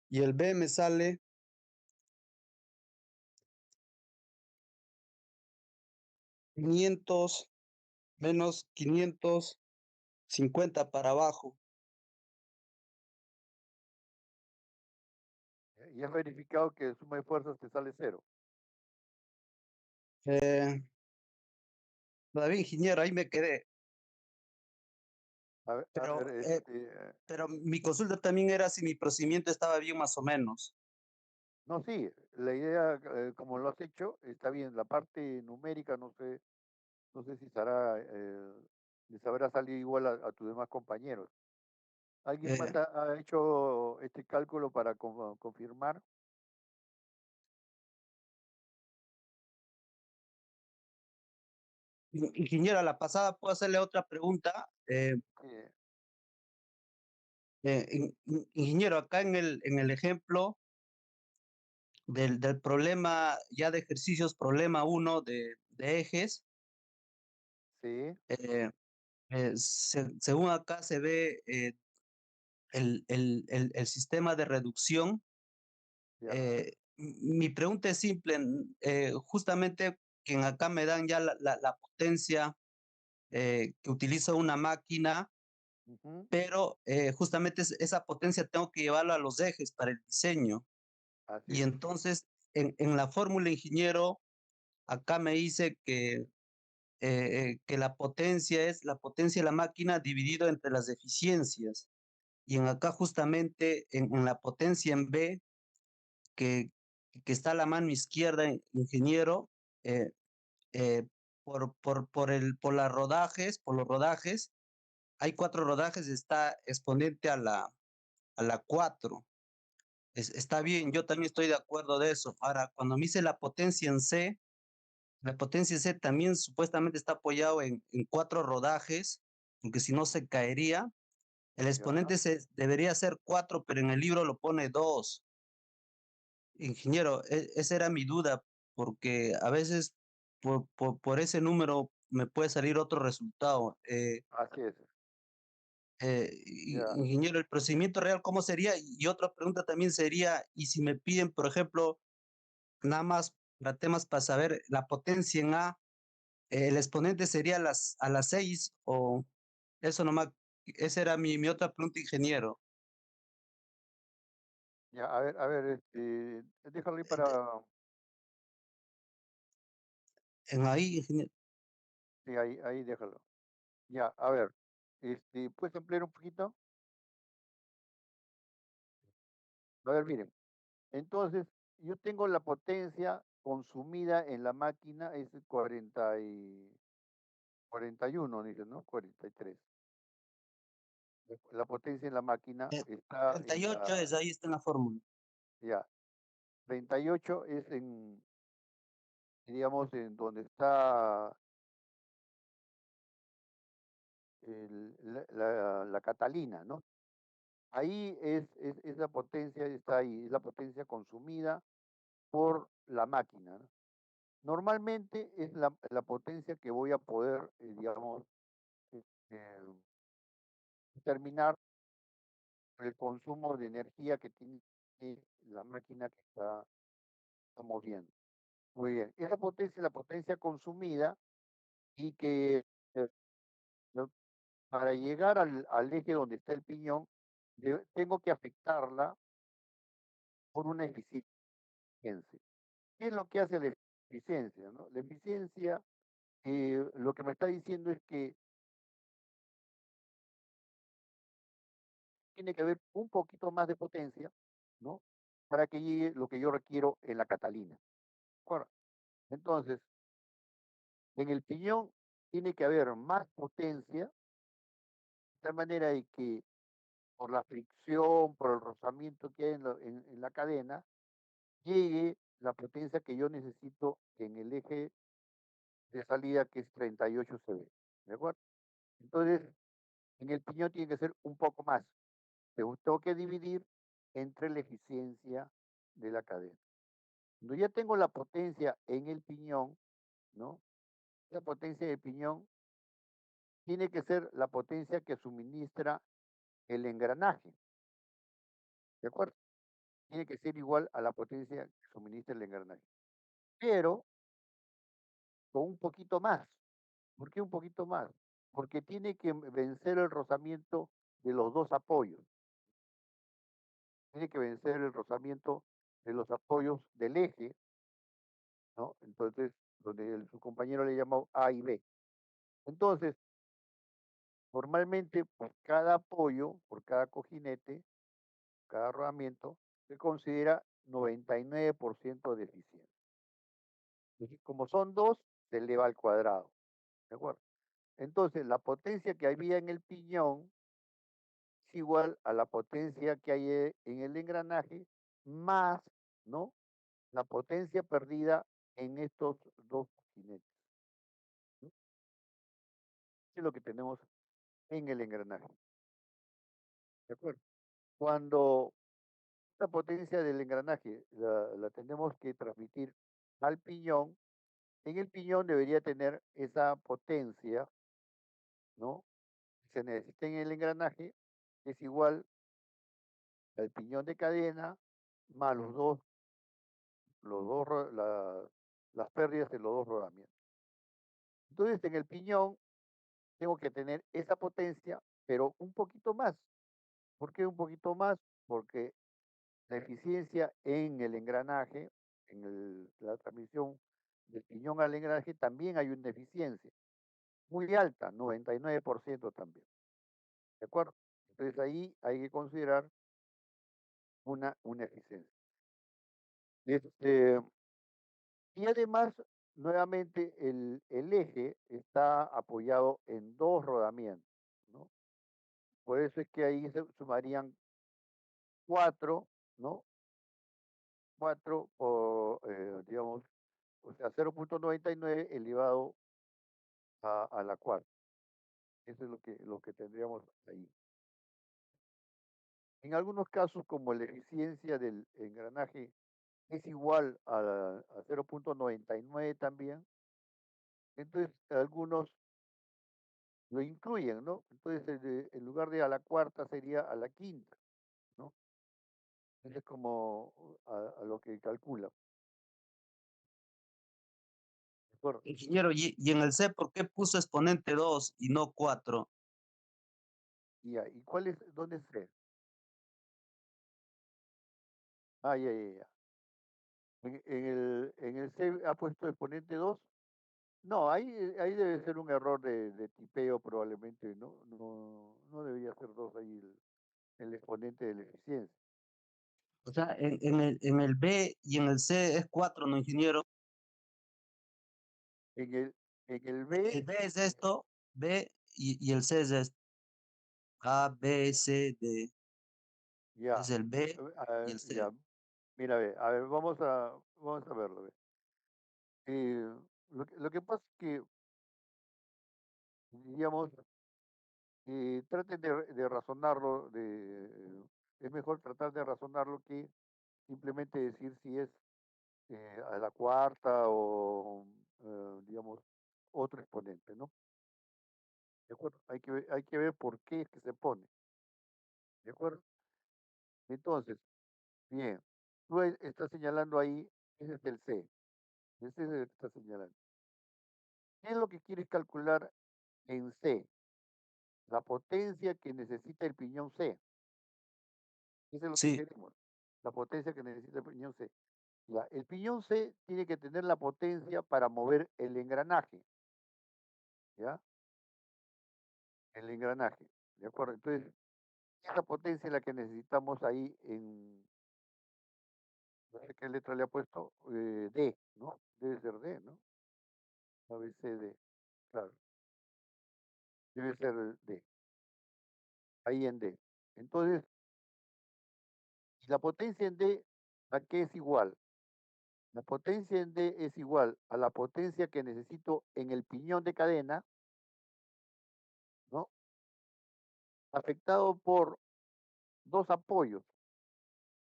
Speaker 2: B me sale 500 menos 550 para abajo.
Speaker 1: y has verificado que suma de fuerzas te sale cero.
Speaker 2: Eh, Todavía ingeniero, ahí me quedé.
Speaker 1: A ver,
Speaker 2: Pero, pero mi consulta también era si mi procedimiento estaba bien más o menos.
Speaker 1: no, sí, la idea, como lo has hecho, está bien. La parte numérica, no sé si estará, les habrá salido igual a tus demás compañeros. ¿Alguien más
Speaker 2: Eh,
Speaker 1: ha hecho este cálculo para confirmar?
Speaker 2: Ingeniero, a la pasada puedo hacerle otra pregunta.
Speaker 1: Sí,
Speaker 2: Ingeniero, acá en el ejemplo del problema ya de ejercicios, problema uno de ejes,
Speaker 1: sí,
Speaker 2: eh, según acá se ve el sistema de reducción.
Speaker 1: ya,
Speaker 2: Mi pregunta es simple, justamente que en acá me dan ya la potencia que utiliza una máquina,
Speaker 1: ujú,
Speaker 2: pero justamente esa potencia tengo que llevarla a los ejes para el diseño.
Speaker 1: así
Speaker 2: Y
Speaker 1: es,
Speaker 2: entonces en la fórmula ingeniero, acá me dice que la potencia es la potencia de la máquina dividido entre las eficiencias. Y en acá justamente en la potencia en B, que, que está a la mano izquierda, ingeniero, eh, eh, por los rodajes, hay cuatro rodajes, está exponente a la 4. Está bien, yo también estoy de acuerdo de eso. Ahora, cuando me dice la potencia en C, la potencia en C también supuestamente está apoyado en cuatro rodajes, porque si no se caería. El
Speaker 1: ya,
Speaker 2: exponente debería ser 4, pero en el libro lo pone 2. Ingeniero, esa era mi duda, porque a veces por ese número me puede salir otro resultado.
Speaker 1: así es, ya,
Speaker 2: Ingeniero, el procedimiento real, ¿cómo sería? Y otra pregunta también sería, ¿y si me piden, por ejemplo, nada más para temas para saber la potencia en A, el exponente sería a las 6 o eso nomás? Esa era mi otra pregunta, ingeniero.
Speaker 1: ya, a ver, déjalo ahí
Speaker 2: De-
Speaker 1: para,
Speaker 2: En ahí, ingeniero.
Speaker 1: sí, ahí déjalo. Ya, a ver, ¿puedes ampliar un poquito? A ver, miren, entonces, yo tengo la potencia consumida en la máquina, es 41, dice, ¿no? 43. La potencia en la máquina está en
Speaker 2: 38 es, ahí está en la fórmula.
Speaker 1: ya, 38 es digamos, en donde está la Catalina, ¿no? Ahí es la potencia, está ahí, es la potencia consumida por la máquina, ¿no? Normalmente es la potencia que voy a poder, digamos, eh, determinar el consumo de energía que tiene la máquina que está moviendo. Muy bien. Esa potencia es la potencia consumida y que ¿no? Para llegar al eje donde está el piñón, tengo que afectarla por una eficiencia. ¿Qué es lo que hace la eficiencia? ¿No? La eficiencia lo que me está diciendo es que tiene que haber un poquito más de potencia, ¿no? Para que llegue lo que yo requiero en la catalina. ¿De acuerdo? Entonces, en el piñón tiene que haber más potencia, de tal manera de que por la fricción, por el rozamiento que hay en la cadena, llegue la potencia que yo necesito en el eje de salida, que es 38 CV. ¿De acuerdo? Entonces, en el piñón tiene que ser un poco más. Tengo que dividir entre la eficiencia de la cadena. Cuando ya tengo la potencia en el piñón, ¿no? La potencia del piñón tiene que ser la potencia que suministra el engranaje, ¿de acuerdo? Tiene que ser igual a la potencia que suministra el engranaje, pero con un poquito más. ¿Por qué un poquito más? Porque tiene que vencer el rozamiento de los dos apoyos. Tiene que vencer el rozamiento de los apoyos del eje, ¿no? Entonces, donde su compañero le llamó A y B. Entonces, normalmente por cada apoyo, por cada cojinete, cada rodamiento, se considera 99% de eficiencia. Entonces, como son dos, se eleva al cuadrado. ¿De acuerdo? Entonces, la potencia que había en el piñón es igual a la potencia que hay en el engranaje más, ¿no? La potencia perdida en estos dos jinetes. ¿No? Eso es lo que tenemos en el engranaje. ¿De acuerdo? Cuando esta potencia del engranaje la tenemos que transmitir al piñón, en el piñón debería tener esa potencia, ¿no? Que se necesita en el engranaje, que es igual al piñón de cadena más las pérdidas de los dos rodamientos. Entonces, en el piñón tengo que tener esa potencia, pero un poquito más. ¿Por qué un poquito más? Porque la eficiencia en el engranaje, la transmisión del piñón al engranaje, también hay una eficiencia muy alta, 99% también. ¿De acuerdo? Entonces ahí hay que considerar una eficiencia. Este, y además, nuevamente, el eje está apoyado en dos rodamientos, ¿no? Por eso es que ahí se sumarían cuatro, ¿no? Cuatro por, digamos, o sea, 0,99 elevado a la cuarta. Eso es lo que tendríamos ahí. En algunos casos, como la eficiencia del engranaje es igual a 0,99 también, entonces algunos lo incluyen, ¿no? Entonces, en lugar de a la cuarta sería a la quinta, ¿no? Ese es como a lo que calcula. ¿De acuerdo?
Speaker 2: Ingeniero, y en el C, ¿por qué puso exponente 2 y no 4?
Speaker 1: ¿Y cuál es, dónde es C? Ah, ya. En el C ha puesto exponente 2. No, ahí debe ser un error de tipeo probablemente, ¿no? No debería ser 2 ahí el exponente de la eficiencia.
Speaker 2: O sea, en el B y en el C es 4, ¿no, ingeniero?
Speaker 1: En el, en el
Speaker 2: El
Speaker 1: B,
Speaker 2: B es esto, B, y el C es esto. A, B, C, D.
Speaker 1: ya,
Speaker 2: Es el B y el C.
Speaker 1: ya, mira, a ver, vamos a verlo. Ve. Eh, lo que pasa es que, digamos, traten de razonarlo, es mejor tratar de razonarlo que simplemente decir si es a la cuarta o, digamos, otro exponente, ¿no? ¿De acuerdo? Hay que ver por qué es que se pone, ¿de acuerdo? Entonces, bien, tú estás señalando ahí, ese es el C, ese es el que estás señalando. ¿Qué es lo que quieres calcular en C? La potencia que necesita el piñón C. Eso es lo que
Speaker 2: Sí,
Speaker 1: queremos, la potencia que necesita el piñón C. El piñón C tiene que tener la potencia para mover el engranaje, ¿ya? El engranaje, ¿de acuerdo? Entonces, esa potencia es la que necesitamos ahí en, no sé qué letra le ha puesto, D, ¿no? Debe ser D, ¿no? A, B, C, D, claro, debe ser D, ahí en D. Entonces, ¿y la potencia en D a qué es igual? La potencia en D es igual a la potencia que necesito en el piñón de cadena, ¿no? Afectado por dos apoyos.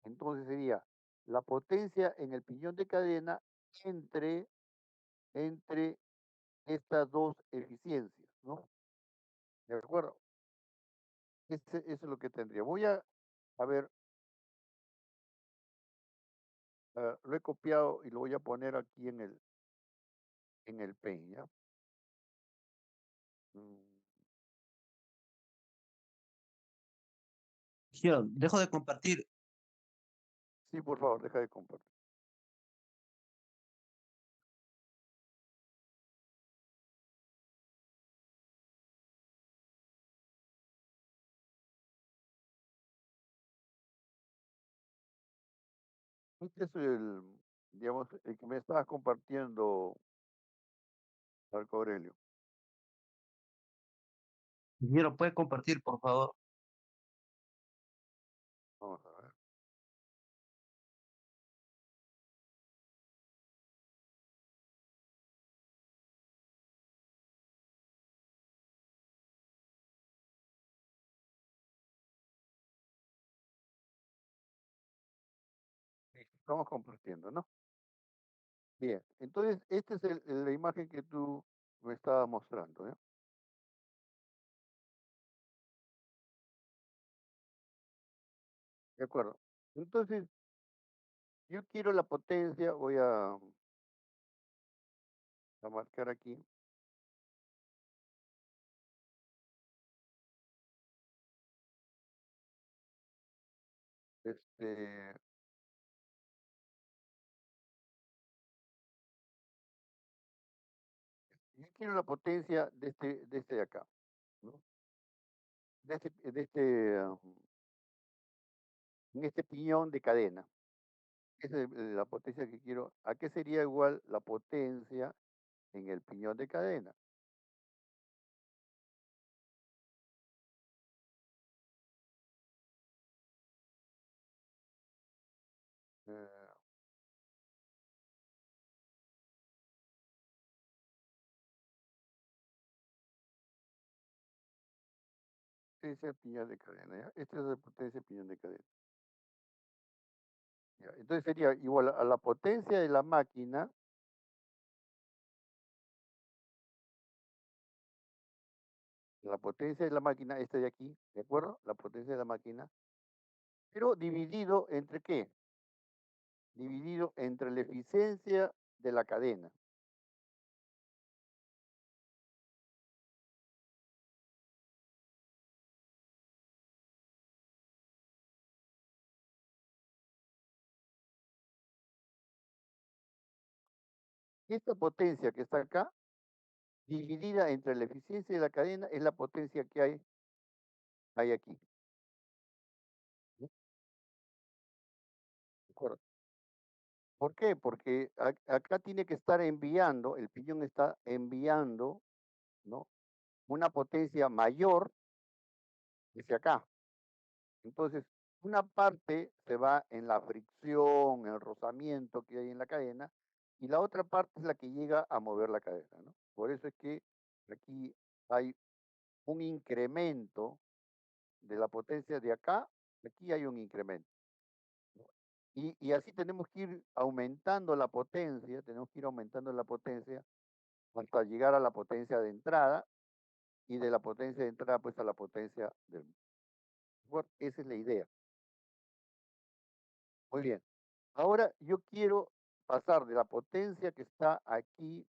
Speaker 1: Entonces sería la potencia en el piñón de cadena entre, entre estas dos eficiencias, ¿no? ¿De acuerdo? Eso es lo que tendría. A ver, lo he copiado y lo voy a poner aquí en el Paint, ¿ya? Mm,
Speaker 2: yo dejo de compartir.
Speaker 1: sí, por favor, deja de compartir. Este es digamos, el que me estabas compartiendo, Marco Aurelio.
Speaker 2: Ingeniero, ¿puede compartir, por favor?
Speaker 1: Vamos a ver. Listo, estamos compartiendo, ¿no? Bien, entonces esta es la imagen que tú me estabas mostrando, ¿eh? De acuerdo. Entonces, yo quiero la potencia, voy a marcar aquí. Este, yo quiero la potencia de este de acá, ¿no? En este piñón de cadena. Esa es la potencia que quiero. ¿A qué sería igual la potencia en el piñón de cadena? Eh, Potencia del piñón de cadena, ¿ya? Esta es la potencia del piñón de cadena. ¿Ya? Entonces sería igual a la potencia de la máquina, esta de aquí, ¿de acuerdo? La potencia de la máquina, pero dividido entre qué? Dividido entre la eficiencia de la cadena. Esta potencia que está acá, dividida entre la eficiencia de la cadena, es la potencia que hay aquí. ¿No? ¿De acuerdo? ¿Por qué? Porque acá tiene que estar enviando, el piñón está enviando, ¿no? Una potencia mayor hacia acá. Entonces, una parte se va en la fricción, en el rozamiento que hay en la cadena, y la otra parte es la que llega a mover la cadena, ¿no? Por eso es que aquí hay un incremento de la potencia de acá, aquí hay un incremento, ¿no? Y así tenemos que ir aumentando la potencia, tenemos que ir aumentando la potencia hasta llegar a la potencia de entrada y de la potencia de entrada pues a la potencia del motor. Esa es la idea. Muy bien. Ahora yo quiero pasar de la potencia que está aquí,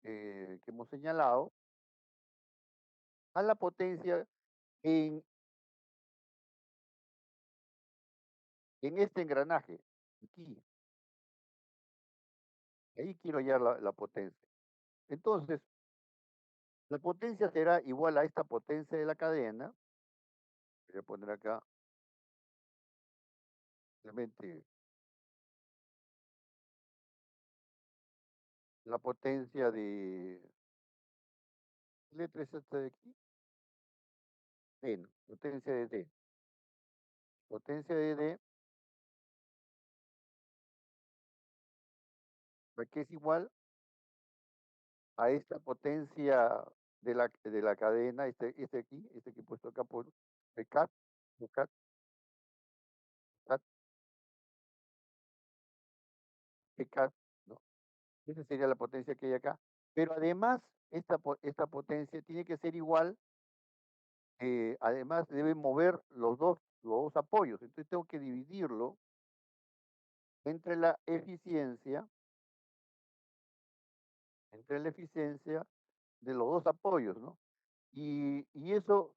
Speaker 1: que hemos señalado, a la potencia en, en este engranaje, aquí. Ahí quiero hallar la potencia. Entonces, la potencia será igual a esta potencia de la cadena. Voy a poner acá simplemente la potencia de, ¿qué letra es esta de aquí? D, ¿no? Potencia de D. Potencia de D, que es igual a esta potencia de la cadena, este aquí, este que he puesto acá por PCAT, PCAT, PCAT, PCAT, ¿no? Esa sería la potencia que hay acá. Pero además, esta potencia tiene que ser igual, además debe mover los dos apoyos. Entonces tengo que dividirlo entre la eficiencia, entre la eficiencia de los dos apoyos, ¿no? Y eso,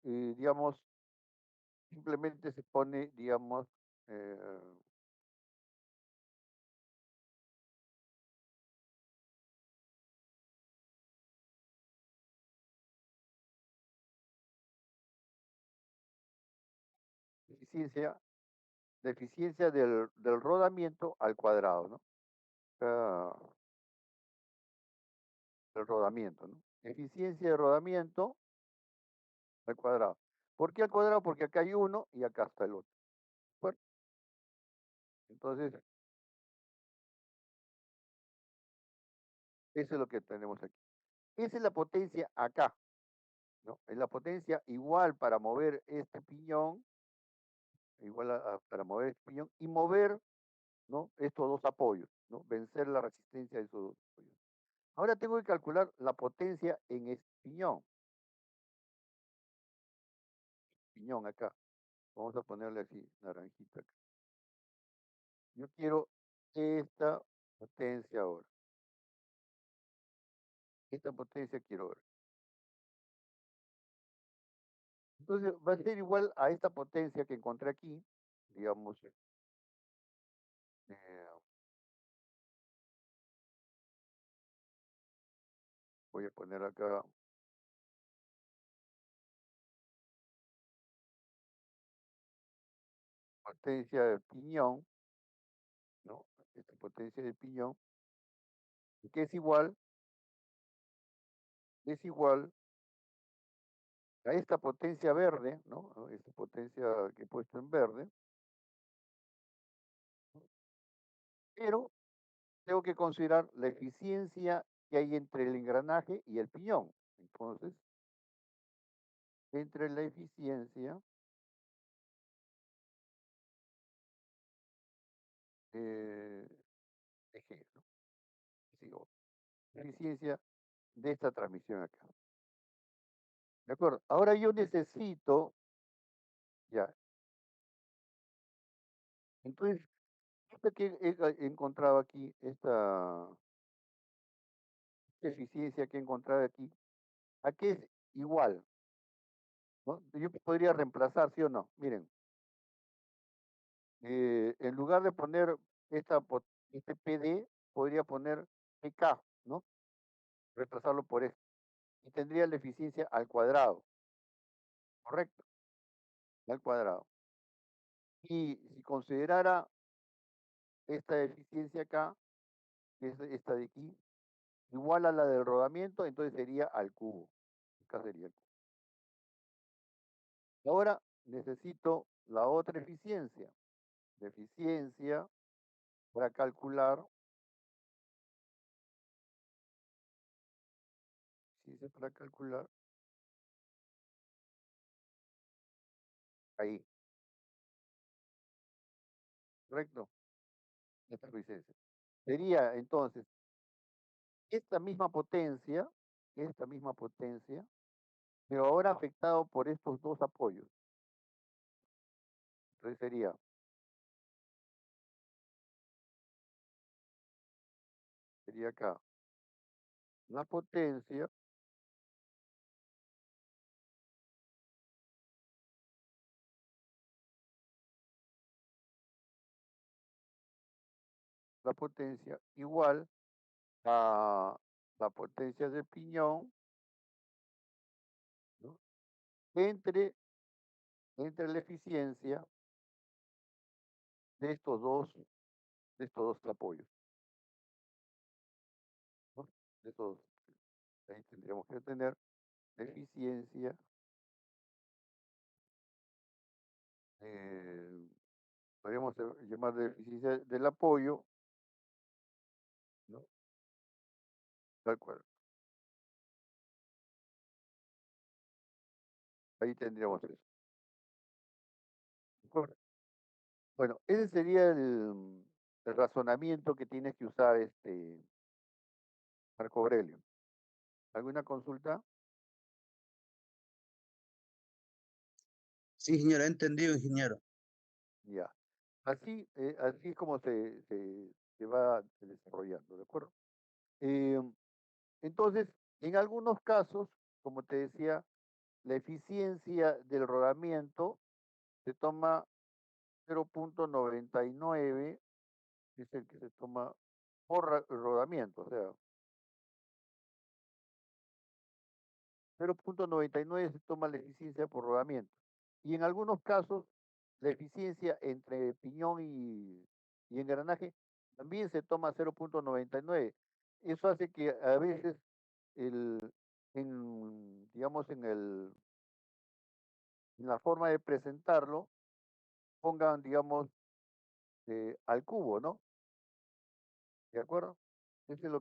Speaker 1: digamos, simplemente se pone, digamos, eh, eficiencia, la eficiencia del rodamiento al cuadrado, ¿no? Ah, el rodamiento, ¿no? Eficiencia de rodamiento al cuadrado. ¿Por qué al cuadrado? Porque acá hay uno y acá está el otro. Bueno, entonces, eso es lo que tenemos aquí. Esa es la potencia acá, ¿no? Es la potencia igual para mover este piñón, igual para mover este piñón y mover, ¿no? Estos dos apoyos, ¿no? Vencer la resistencia de esos dos apoyos. Ahora tengo que calcular la potencia en este piñón acá. Vamos a ponerle así, naranjita acá. Yo quiero esta potencia ahora. Esta potencia quiero ver. Entonces va a ser igual a esta potencia que encontré aquí, digamos, voy a poner acá potencia de piñón, ¿no? Esta potencia de piñón, que es igual a esta potencia verde, ¿no? Esta potencia que he puesto en verde, ¿no? Pero tengo que considerar la eficiencia que hay entre el engranaje y el piñón. Entonces, entre la eficiencia eh, de G, ¿no? Sigo. Eficiencia de esta transmisión acá. ¿De acuerdo? Ahora yo necesito, ya, entonces, esta que he encontrado aquí, esta eficiencia que he encontrado aquí, ¿a qué es igual? ¿No? Yo podría reemplazar, ¿sí o no? Miren, en lugar de poner este PD, podría poner PK, ¿no? Reemplazarlo por esto. Y tendría la eficiencia al cuadrado, ¿correcto? Al cuadrado. Y si considerara esta eficiencia acá, que es esta de aquí, igual a la del rodamiento, entonces sería al cubo. Acá sería el cubo. Ahora necesito la otra eficiencia. La eficiencia para calcular, eficiencia para calcular, ahí, ¿correcto? Esta eficiencia. Sería entonces esta misma potencia, pero ahora afectado por estos dos apoyos. Entonces sería acá la potencia igual a la potencia del piñón, ¿no? entre, entre la eficiencia de estos dos apoyos, ¿no? De estos, ahí tendríamos que tener la eficiencia, eh, podríamos llamar de eficiencia del apoyo, ¿no? Tal cual. Ahí tendríamos eso. Correcto. Bueno, ese sería el razonamiento que tienes que usar Marco Aurelio. ¿Alguna consulta?
Speaker 2: Sí, ingeniero, he entendido, ingeniero.
Speaker 1: Ya. Así es como se va desarrollando, ¿de acuerdo? Eh, entonces, en algunos casos, como te decía, la eficiencia del rodamiento se toma 0,99, es el que se toma por rodamiento, o sea, 0,99 se toma la eficiencia por rodamiento. Y en algunos casos, la eficiencia entre piñón y engranaje también se toma 0,99. Eso hace que a veces, digamos, en la forma de presentarlo, pongan, digamos, al cubo, ¿no? ¿De acuerdo? Eso es lo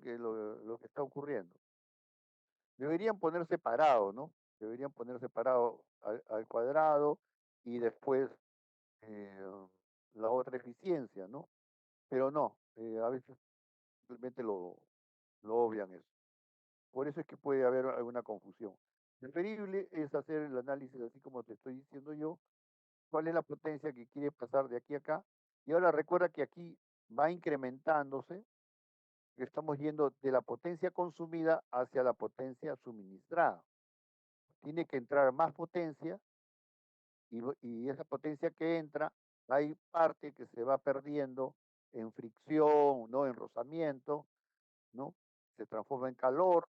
Speaker 1: que está ocurriendo. Deberían poner separado, ¿no? Deberían poner separado al cuadrado y después eh, la otra eficiencia, ¿no? Pero no, a veces simplemente lo obvian eso. Por eso es que puede haber alguna confusión. Preferible es hacer el análisis así como te estoy diciendo yo, cuál es la potencia que quiere pasar de aquí a acá. Y ahora recuerda que aquí va incrementándose, que estamos yendo de la potencia consumida hacia la potencia suministrada. Tiene que entrar más potencia y esa potencia que entra, hay parte que se va perdiendo en fricción, ¿no? En rozamiento, ¿no? Se transforma en calor,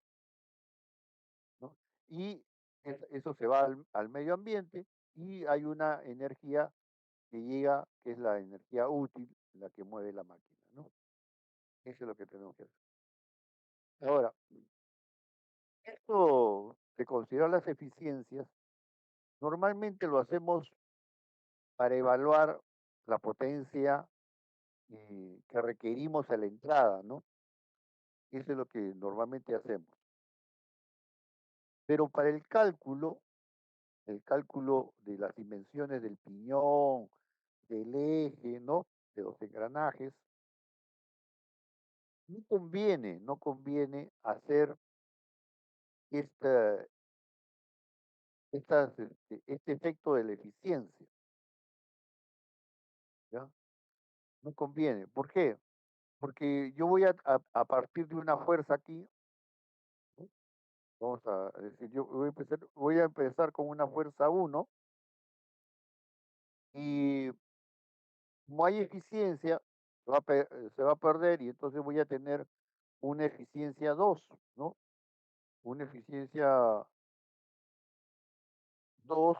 Speaker 1: ¿no? Y eso se va al medio ambiente y hay una energía que llega, que es la energía útil, la que mueve la máquina, ¿no? Eso es lo que tenemos que hacer. Ahora, esto de considerar las eficiencias, normalmente lo hacemos para evaluar la potencia que requerimos a la entrada, ¿no? Eso es lo que normalmente hacemos. Pero para el cálculo de las dimensiones del piñón, del eje, ¿no? De los engranajes, no conviene hacer esta, este efecto de la eficiencia, ¿ya? No conviene. ¿Por qué? Porque yo voy a partir de una fuerza aquí, ¿no? Vamos a decir, yo voy a empezar con una fuerza 1 y como hay eficiencia, se va a perder y entonces voy a tener una eficiencia 2, ¿no? Una eficiencia 2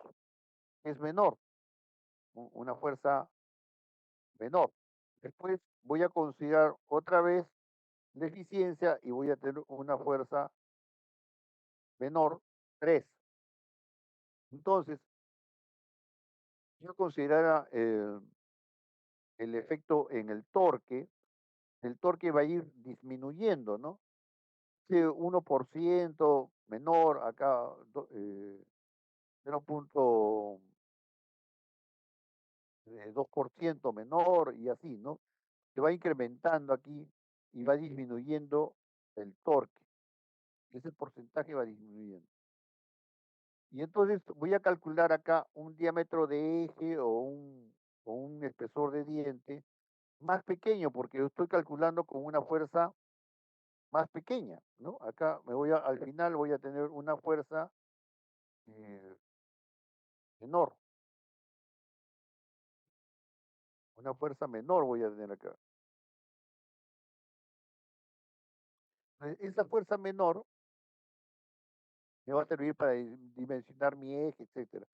Speaker 1: es menor, una fuerza menor. Después voy a considerar otra vez la eficiencia y voy a tener una fuerza menor, 3. Entonces, yo considerara el efecto en el torque va a ir disminuyendo, ¿no? Sí, 1% menor, acá 0,1 2% menor y así, ¿no? Se va incrementando aquí y va disminuyendo el torque. Ese porcentaje va disminuyendo. Y entonces voy a calcular acá un diámetro de eje o un espesor de diente más pequeño, porque yo estoy calculando con una fuerza más pequeña, ¿no? Acá al final voy a tener una fuerza eh, menor, una fuerza menor voy a tener acá. Esa fuerza menor me va a servir para dimensionar mi eje, etcétera.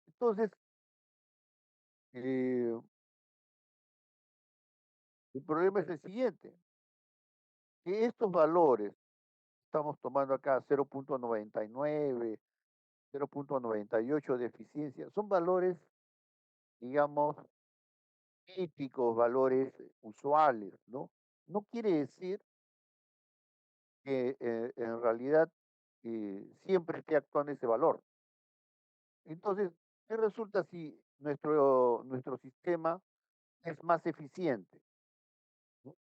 Speaker 1: Entonces, eh, el problema es el siguiente, que estos valores, estamos tomando acá 0.99, 0.98 de eficiencia, son valores, digamos, típicos, valores usuales, ¿no? No quiere decir que en realidad siempre esté actuando ese valor. Entonces, ¿qué resulta si nuestro sistema es más eficiente? ¿No?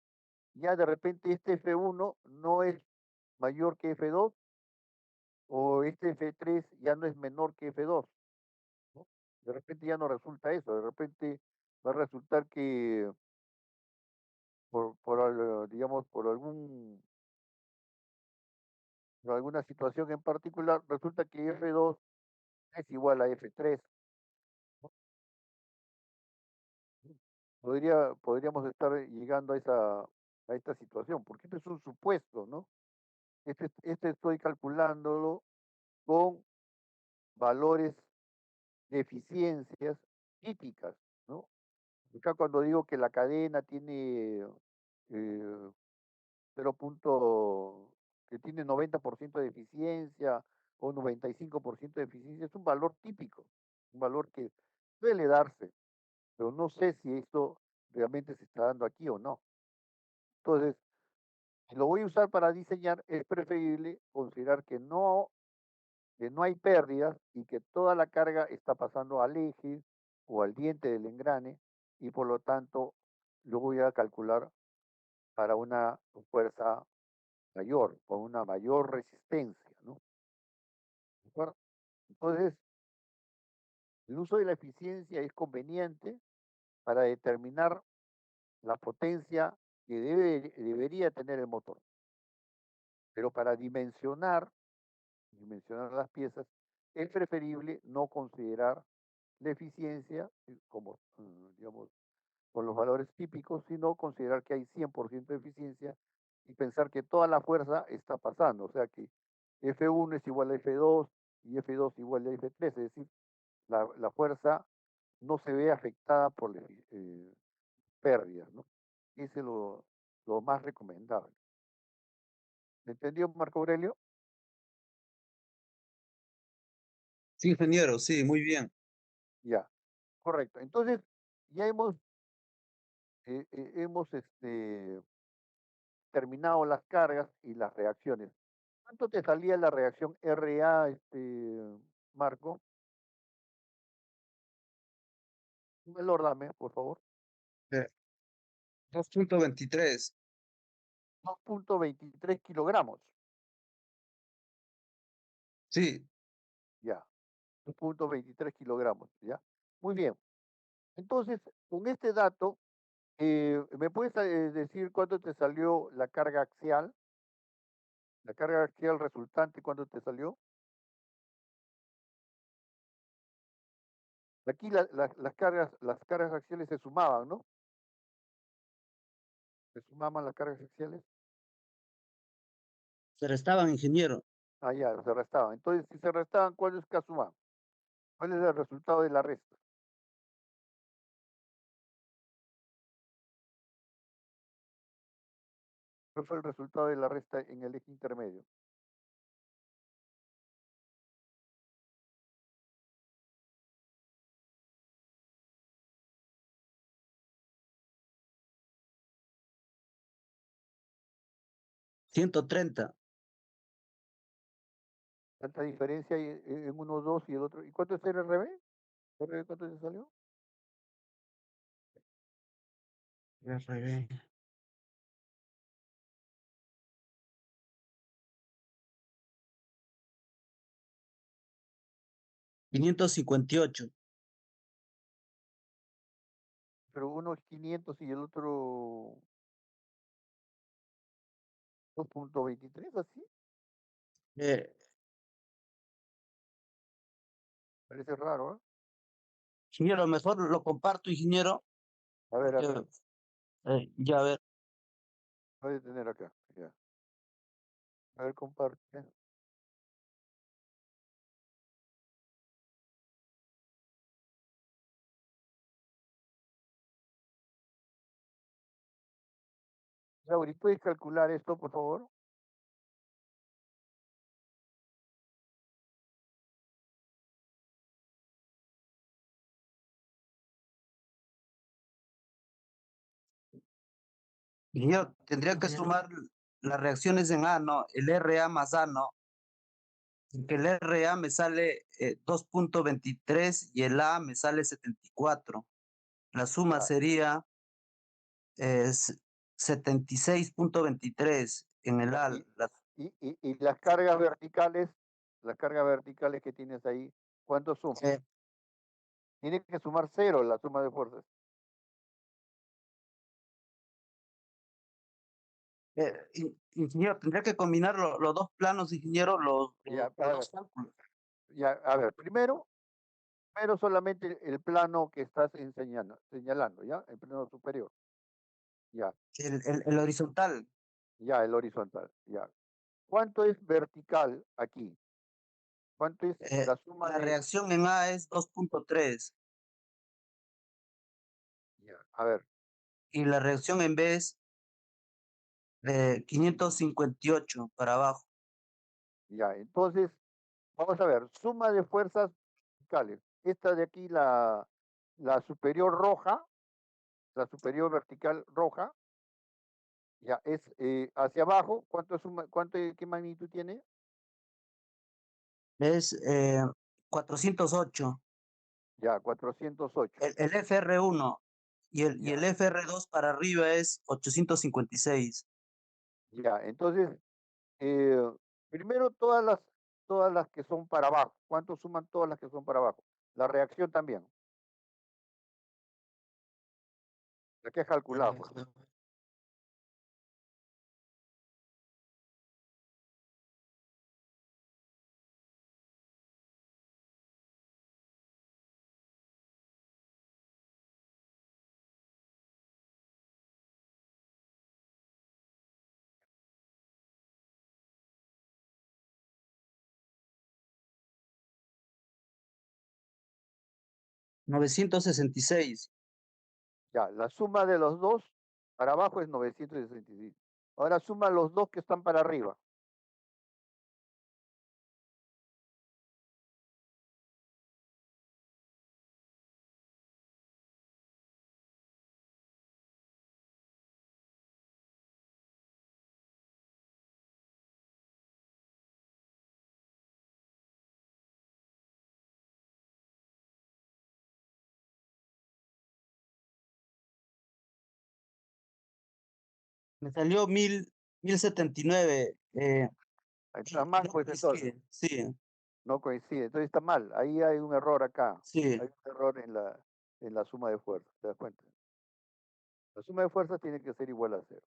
Speaker 1: Ya de repente este F1 no es mayor que F2 o este F3 ya no es menor que F2, ¿no? De repente ya no resulta eso, de repente va a resultar que digamos, por alguna situación en particular, resulta que F2 es igual a F3, ¿no? Podríamos estar llegando a esta situación, porque este es un supuesto, ¿no? Este estoy calculándolo con valores de eficiencias típicas, ¿no? Acá cuando digo que la cadena tiene 0. Que tiene 90% de eficiencia o 95% de eficiencia, es un valor típico, un valor que suele darse, pero no sé si esto realmente se está dando aquí o no. Entonces, si lo voy a usar para diseñar, es preferible considerar que no hay pérdidas y que toda la carga está pasando al eje o al diente del engrane y por lo tanto lo voy a calcular para una fuerza mayor, con una mayor resistencia, ¿no? ¿De acuerdo? Entonces, el uso de la eficiencia es conveniente para determinar la potencia que debería tener el motor, pero para dimensionar las piezas, es preferible no considerar la eficiencia como, digamos, con los valores típicos, sino considerar que hay 100% de eficiencia y pensar que toda la fuerza está pasando, o sea que F1 es igual a F2 y F2 igual a F3, es decir, la fuerza no se ve afectada por las pérdidas, ¿no? Ese es lo más recomendable. ¿Me entendió, Marco Aurelio?
Speaker 2: Sí, ingeniero, sí, muy bien.
Speaker 1: Ya, correcto. Entonces, ya hemos terminado las cargas y las reacciones. ¿Cuánto te salía la reacción RA, Marco? Un valor dame, por favor.
Speaker 2: Eh, 2.23.
Speaker 1: 2.23 kilogramos.
Speaker 2: Sí,
Speaker 1: Ya, 2.23 kilogramos, ¿ya? Muy bien. Entonces, con este dato, ¿me puedes decir cuánto te salió la carga axial? La carga axial resultante, ¿cuánto te salió? Aquí las cargas axiales se sumaban, ¿no? Se sumaban las cargas axiales.
Speaker 2: se restaban, ingeniero.
Speaker 1: Ah, ya, se restaban. Entonces, si se restaban, ¿cuál es que suman? ¿Cuál es el resultado de la resta? ¿Cuál fue el resultado de la resta en el eje intermedio?
Speaker 2: 130.
Speaker 1: ¿Tanta diferencia hay en uno, dos y el otro? ¿Y cuánto es el RB? ¿RB cuánto te salió?
Speaker 2: RB. 558.
Speaker 1: Pero uno es 500 y el otro 2.23, así.
Speaker 2: Eh,
Speaker 1: Parece raro, ¿eh?
Speaker 2: ingeniero, mejor lo comparto, ingeniero,
Speaker 1: A
Speaker 2: porque
Speaker 1: ver,
Speaker 2: ya a ver.
Speaker 1: voy a tener acá. Ya. A ver, comparte. Lauri, ¿puedes calcular esto, por favor?
Speaker 2: Ingeniero, tendría que sumar las reacciones en A, ¿no? El RA más A, ¿no? Que el RA me sale 2.23 y el A me sale 74. La suma
Speaker 1: Ya.
Speaker 2: sería 76.23 en el
Speaker 1: Ya.
Speaker 2: A.
Speaker 1: Y las cargas verticales que tienes ahí, ¿cuánto suman?
Speaker 2: Eh,
Speaker 1: Tiene que sumar cero la suma de fuerzas.
Speaker 2: ingeniero, tendría que combinar los dos planos, ingeniero,
Speaker 1: Ya,
Speaker 2: los
Speaker 1: a ver,
Speaker 2: dos cálculos.
Speaker 1: ya, a ver, primero solamente el plano que estás señalando, ¿ya? El plano superior. Ya,
Speaker 2: El horizontal,
Speaker 1: ya, el horizontal, ya. ¿Cuánto es vertical aquí? ¿Cuánto es la suma
Speaker 2: la
Speaker 1: de,
Speaker 2: reacción en A es 2.3
Speaker 1: ya, a ver,
Speaker 2: y la reacción en B es 558 para abajo.
Speaker 1: ya, entonces, vamos a ver, suma de fuerzas verticales. Esta de aquí, la superior roja, la superior vertical roja, ya, es hacia abajo, ¿qué magnitud tiene?
Speaker 2: Es 408.
Speaker 1: Ya, 408.
Speaker 2: El FR1 y
Speaker 1: Ya,
Speaker 2: el FR2 para arriba es 856.
Speaker 1: ya, entonces, eh, primero todas las que son para abajo. ¿Cuánto suman todas las que son para abajo? La reacción también, la que es calculada, pues.
Speaker 2: 966.
Speaker 1: Ya, la suma de los dos para abajo es 966. Ahora suma los dos que están para arriba.
Speaker 2: Me salió 1079.
Speaker 1: Ahí está mal,
Speaker 2: No
Speaker 1: pues entonces.
Speaker 2: coincide. Sí,
Speaker 1: No coincide. Entonces está mal. Ahí hay un error acá.
Speaker 2: sí.
Speaker 1: Hay un error en la suma de fuerzas. ¿Te das cuenta? La suma de fuerzas tiene que ser igual a cero.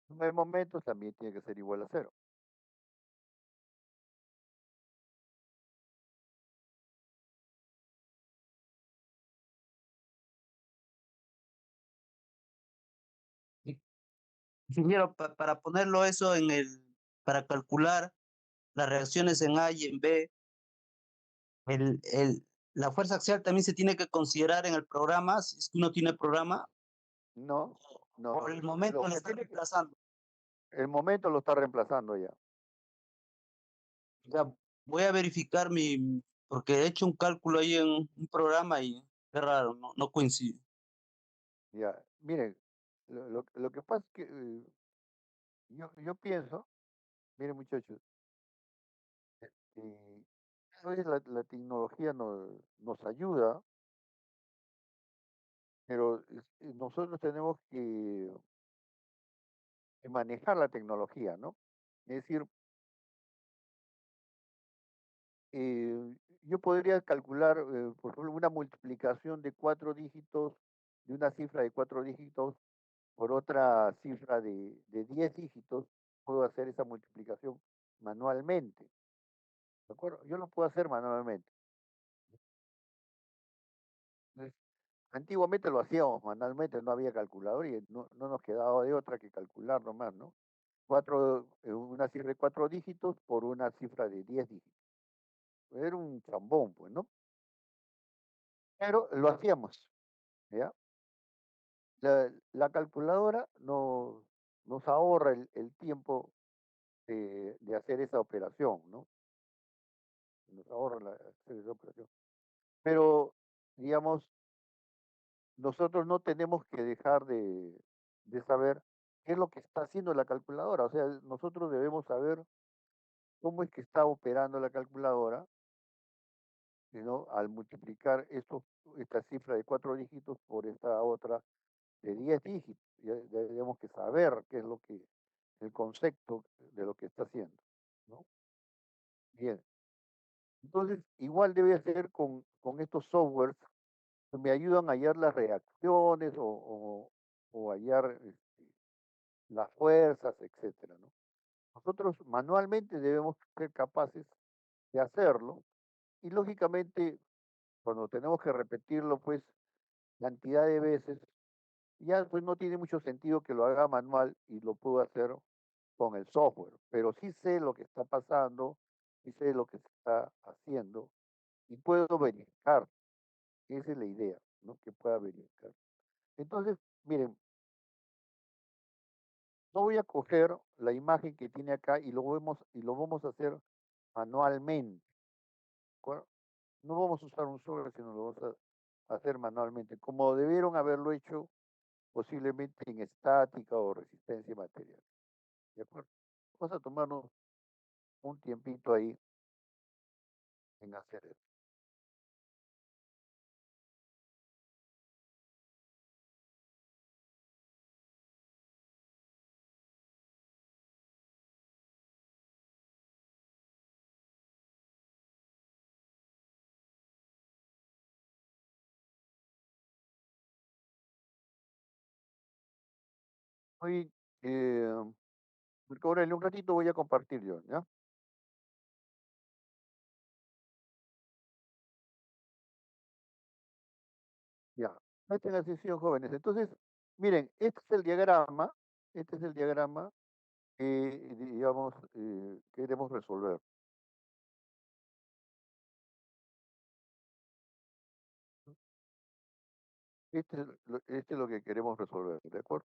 Speaker 1: La suma de momentos también tiene que ser igual a cero.
Speaker 2: Ingeniero, para ponerlo eso para calcular las reacciones en A y en B, el, el, la fuerza axial también se tiene que considerar en el programa, si es que uno tiene programa,
Speaker 1: No, no.
Speaker 2: por el
Speaker 1: Lo
Speaker 2: momento le
Speaker 1: que
Speaker 2: está
Speaker 1: tiene que,
Speaker 2: reemplazando.
Speaker 1: el momento lo está reemplazando ya.
Speaker 2: Ya voy a verificar porque he hecho un cálculo ahí en un programa y es raro, no coincide.
Speaker 1: Ya. Miren, lo que pasa es que yo pienso, miren muchachos, cada vez la tecnología nos ayuda, pero nosotros tenemos que manejar la tecnología, ¿no? Es decir, eh, yo podría calcular, por ejemplo, una multiplicación de 4 dígitos, de una cifra de 4 dígitos por otra cifra de 10 dígitos, puedo hacer esa multiplicación manualmente, ¿de acuerdo? Yo lo puedo hacer manualmente. Entonces, antiguamente lo hacíamos manualmente, no había calculador y no nos quedaba de otra que calcular nomás, ¿no? Una cifra de 4 dígitos por una cifra de 10 dígitos. Era un chambón, pues, ¿no? Pero lo hacíamos, ¿ya? La calculadora nos ahorra el tiempo de hacer esa operación, ¿no? Nos ahorra hacer esa operación. Pero, digamos, nosotros no tenemos que dejar de saber qué es lo que está haciendo la calculadora. O sea, nosotros debemos saber cómo es que está operando la calculadora, ¿no? Al multiplicar esta cifra de 4 dígitos por esta otra de 10 dígitos. Ya tenemos que saber qué es el concepto de lo que está haciendo, ¿no? Bien. Entonces, igual debe ser con estos softwares que me ayudan a hallar las reacciones o hallar las fuerzas, etcétera, ¿no? Nosotros manualmente debemos ser capaces de hacerlo y lógicamente cuando tenemos que repetirlo, pues, cantidad de veces, ya pues no tiene mucho sentido que lo haga manual y lo puedo hacer con el software, pero sí sé lo que está pasando, sí sé lo que se está haciendo y puedo verificar. Esa es la idea, ¿no? Que pueda verificar. Entonces, miren, no voy a coger la imagen que tiene acá y lo vamos a hacer manualmente, ¿de acuerdo? No vamos a usar un software, sino lo vamos a hacer manualmente, como debieron haberlo hecho posiblemente en estática o resistencia material, ¿de acuerdo? Vamos a tomarnos un tiempito ahí en hacer eso. Hoy, eh, porque ahora en un ratito voy a compartir yo, ¿ya? Ya, presten atención, jóvenes. Entonces, miren, este es el diagrama que, digamos, queremos resolver. Este es lo que queremos resolver, ¿de acuerdo?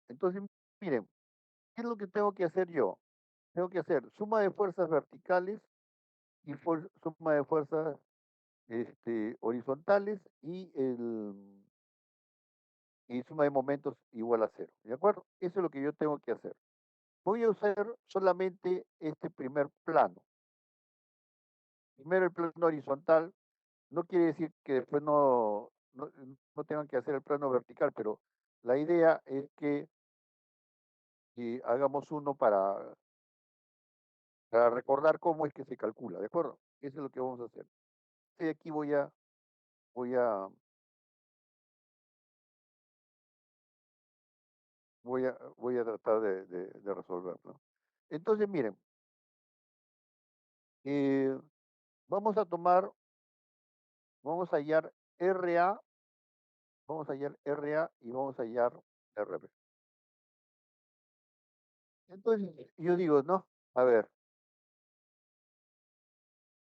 Speaker 1: Entonces, miren, ¿qué es lo que tengo que hacer yo? Tengo que hacer suma de fuerzas verticales y suma de fuerzas horizontales y suma de momentos igual a cero, ¿de acuerdo? Eso es lo que yo tengo que hacer. Voy a usar solamente este primer plano. Primero el plano horizontal, no quiere decir que después no tengan que hacer el plano vertical, pero la idea es que hagamos uno para recordar cómo es que se calcula, ¿de acuerdo? Eso es lo que vamos a hacer. Y aquí voy a, voy a tratar de resolverlo. Entonces, miren, eh, vamos a tomar, vamos a hallar RA, vamos a hallar RA y vamos a hallar RB. Entonces, yo digo, no, a ver,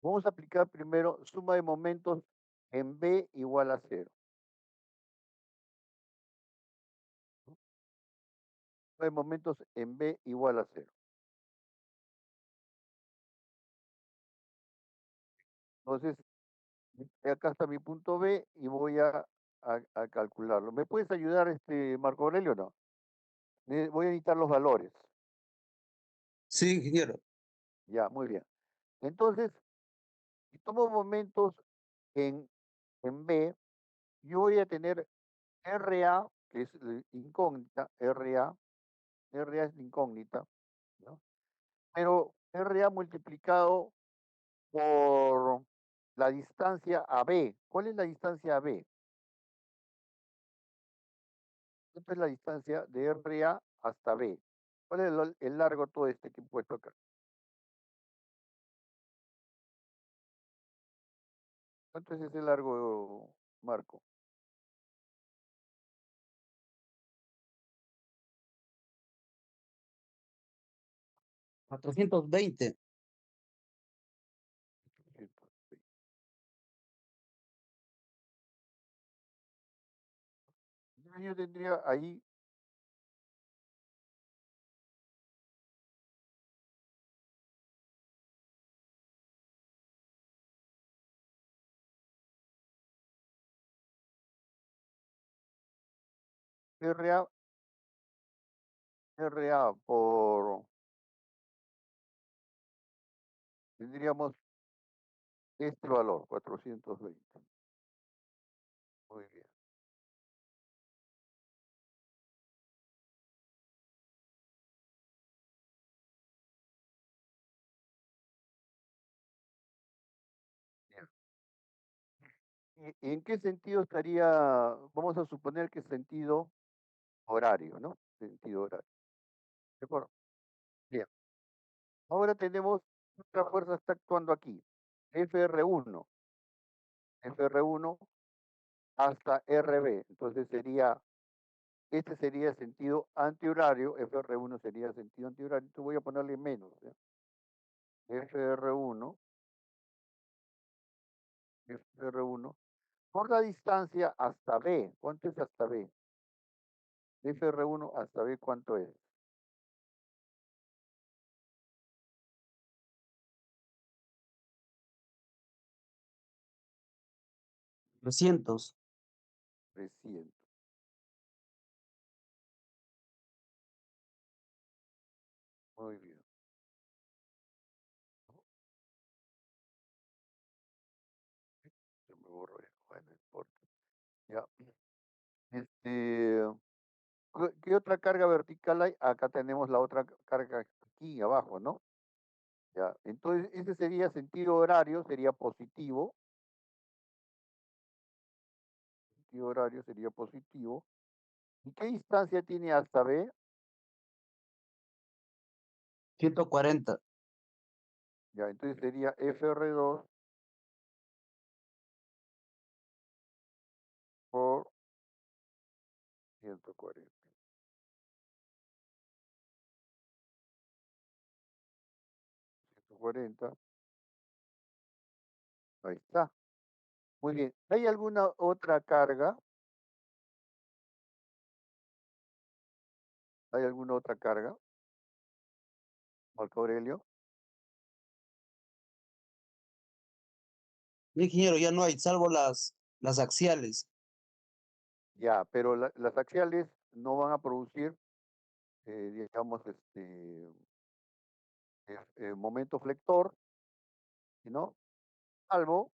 Speaker 1: vamos a aplicar primero suma de momentos en B igual a cero. Suma de momentos en B igual a cero. Entonces, acá está mi punto B y voy a calcularlo. ¿Me puedes ayudar, Marco Aurelio, o no? Voy a necesitar los valores.
Speaker 2: Sí, ingeniero.
Speaker 1: Ya, muy bien. Entonces, si tomo momentos en, en B, yo voy a tener RA, que es incógnita, RA es incógnita, ¿no? Pero RA multiplicado por la distancia a B. ¿Cuál es la distancia a B? ¿Cuánto es la distancia de RA hasta B? ¿Cuál es el largo todo este que he puesto acá? ¿Cuánto es ese largo, Marco?
Speaker 2: 420.
Speaker 1: Yo tendría ahí RA, RA por, tendríamos este valor, 420. Muy bien. Bien. ¿En qué sentido estaría? Vamos a suponer que sentido horario, ¿no? Sentido horario. ¿De acuerdo? Bien. Ahora tenemos otra fuerza está actuando aquí. FR1, FR1 hasta RB. Entonces este sería sentido antihorario, FR1 sería sentido antihorario. Entonces voy a ponerle menos. ¿Ya? FR1, FR1, por la distancia hasta B. ¿Cuánto es hasta B? FR1 hasta B, ¿cuánto es?
Speaker 2: 300.
Speaker 1: 300. Muy bien. Se me borró ya. Bueno, no importa. Ya. Este, ¿qué otra carga vertical hay? Acá tenemos la otra carga aquí abajo, ¿no? Ya. Entonces, ese sería sentido horario, sería positivo. Sentido horario sería positivo. ¿Y qué distancia tiene hasta B?
Speaker 2: 140.
Speaker 1: Ya, entonces sería FR2 por 140. 140. Ahí está. Muy bien. ¿Hay alguna otra carga? ¿Hay alguna otra carga, Marco Aurelio?
Speaker 2: Ingeniero, ya no hay, salvo las axiales.
Speaker 1: Ya, pero las axiales no van a producir, digamos, momento flector, ¿no? Salvo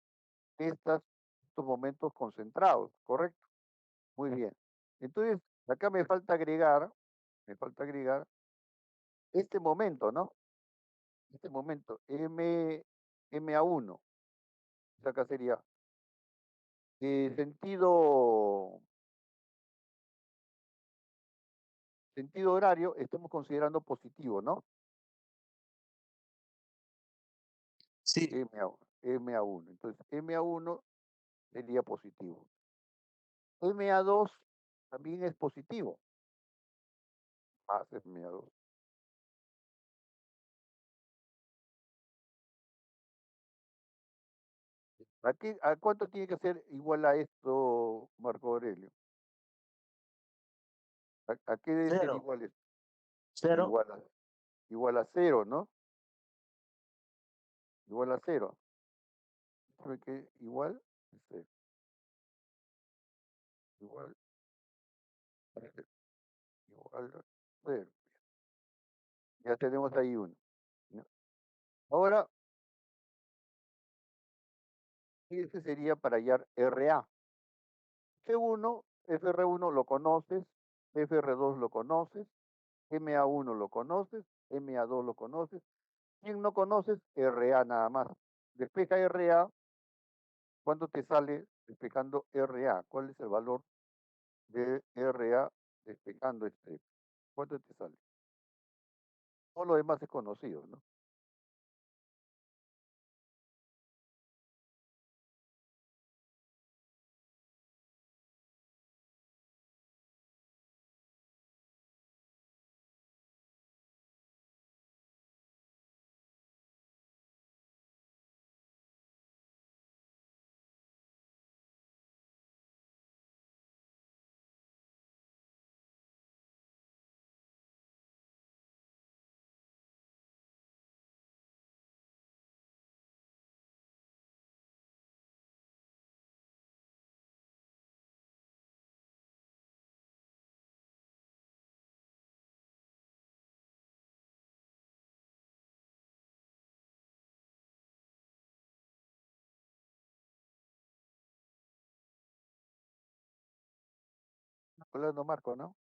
Speaker 1: estos momentos concentrados, ¿correcto? Muy bien. Entonces, acá me falta agregar este momento, ¿no? Este momento, MA1. Acá sería sentido, sentido horario, estamos considerando positivo, ¿no?
Speaker 2: Sí,
Speaker 1: MA1. Entonces, MA1 sería positivo. MA2 también es positivo. Más MA2. ¿A cuánto tiene que ser igual a esto, Marco Aurelio? ¿A qué debe ser
Speaker 2: cero.
Speaker 1: igual esto?
Speaker 2: Cero.
Speaker 1: Igual a, igual a cero, ¿no? Igual a cero. déjeme que igual, este, igual, este, igual, cero. Ya tenemos ahí uno. ¿No? Ahora, ese sería para hallar RA. F1, FR1 lo conoces, FR2 lo conoces, MA1 lo conoces, MA2 lo conoces. ¿Quién no conoces? RA nada más. Despeja RA, ¿cuánto te sale despejando RA? ¿Cuál es el valor de RA despejando este? ¿Cuánto te sale? Todo lo demás es conocido, ¿no? Hablando Marco, ¿no?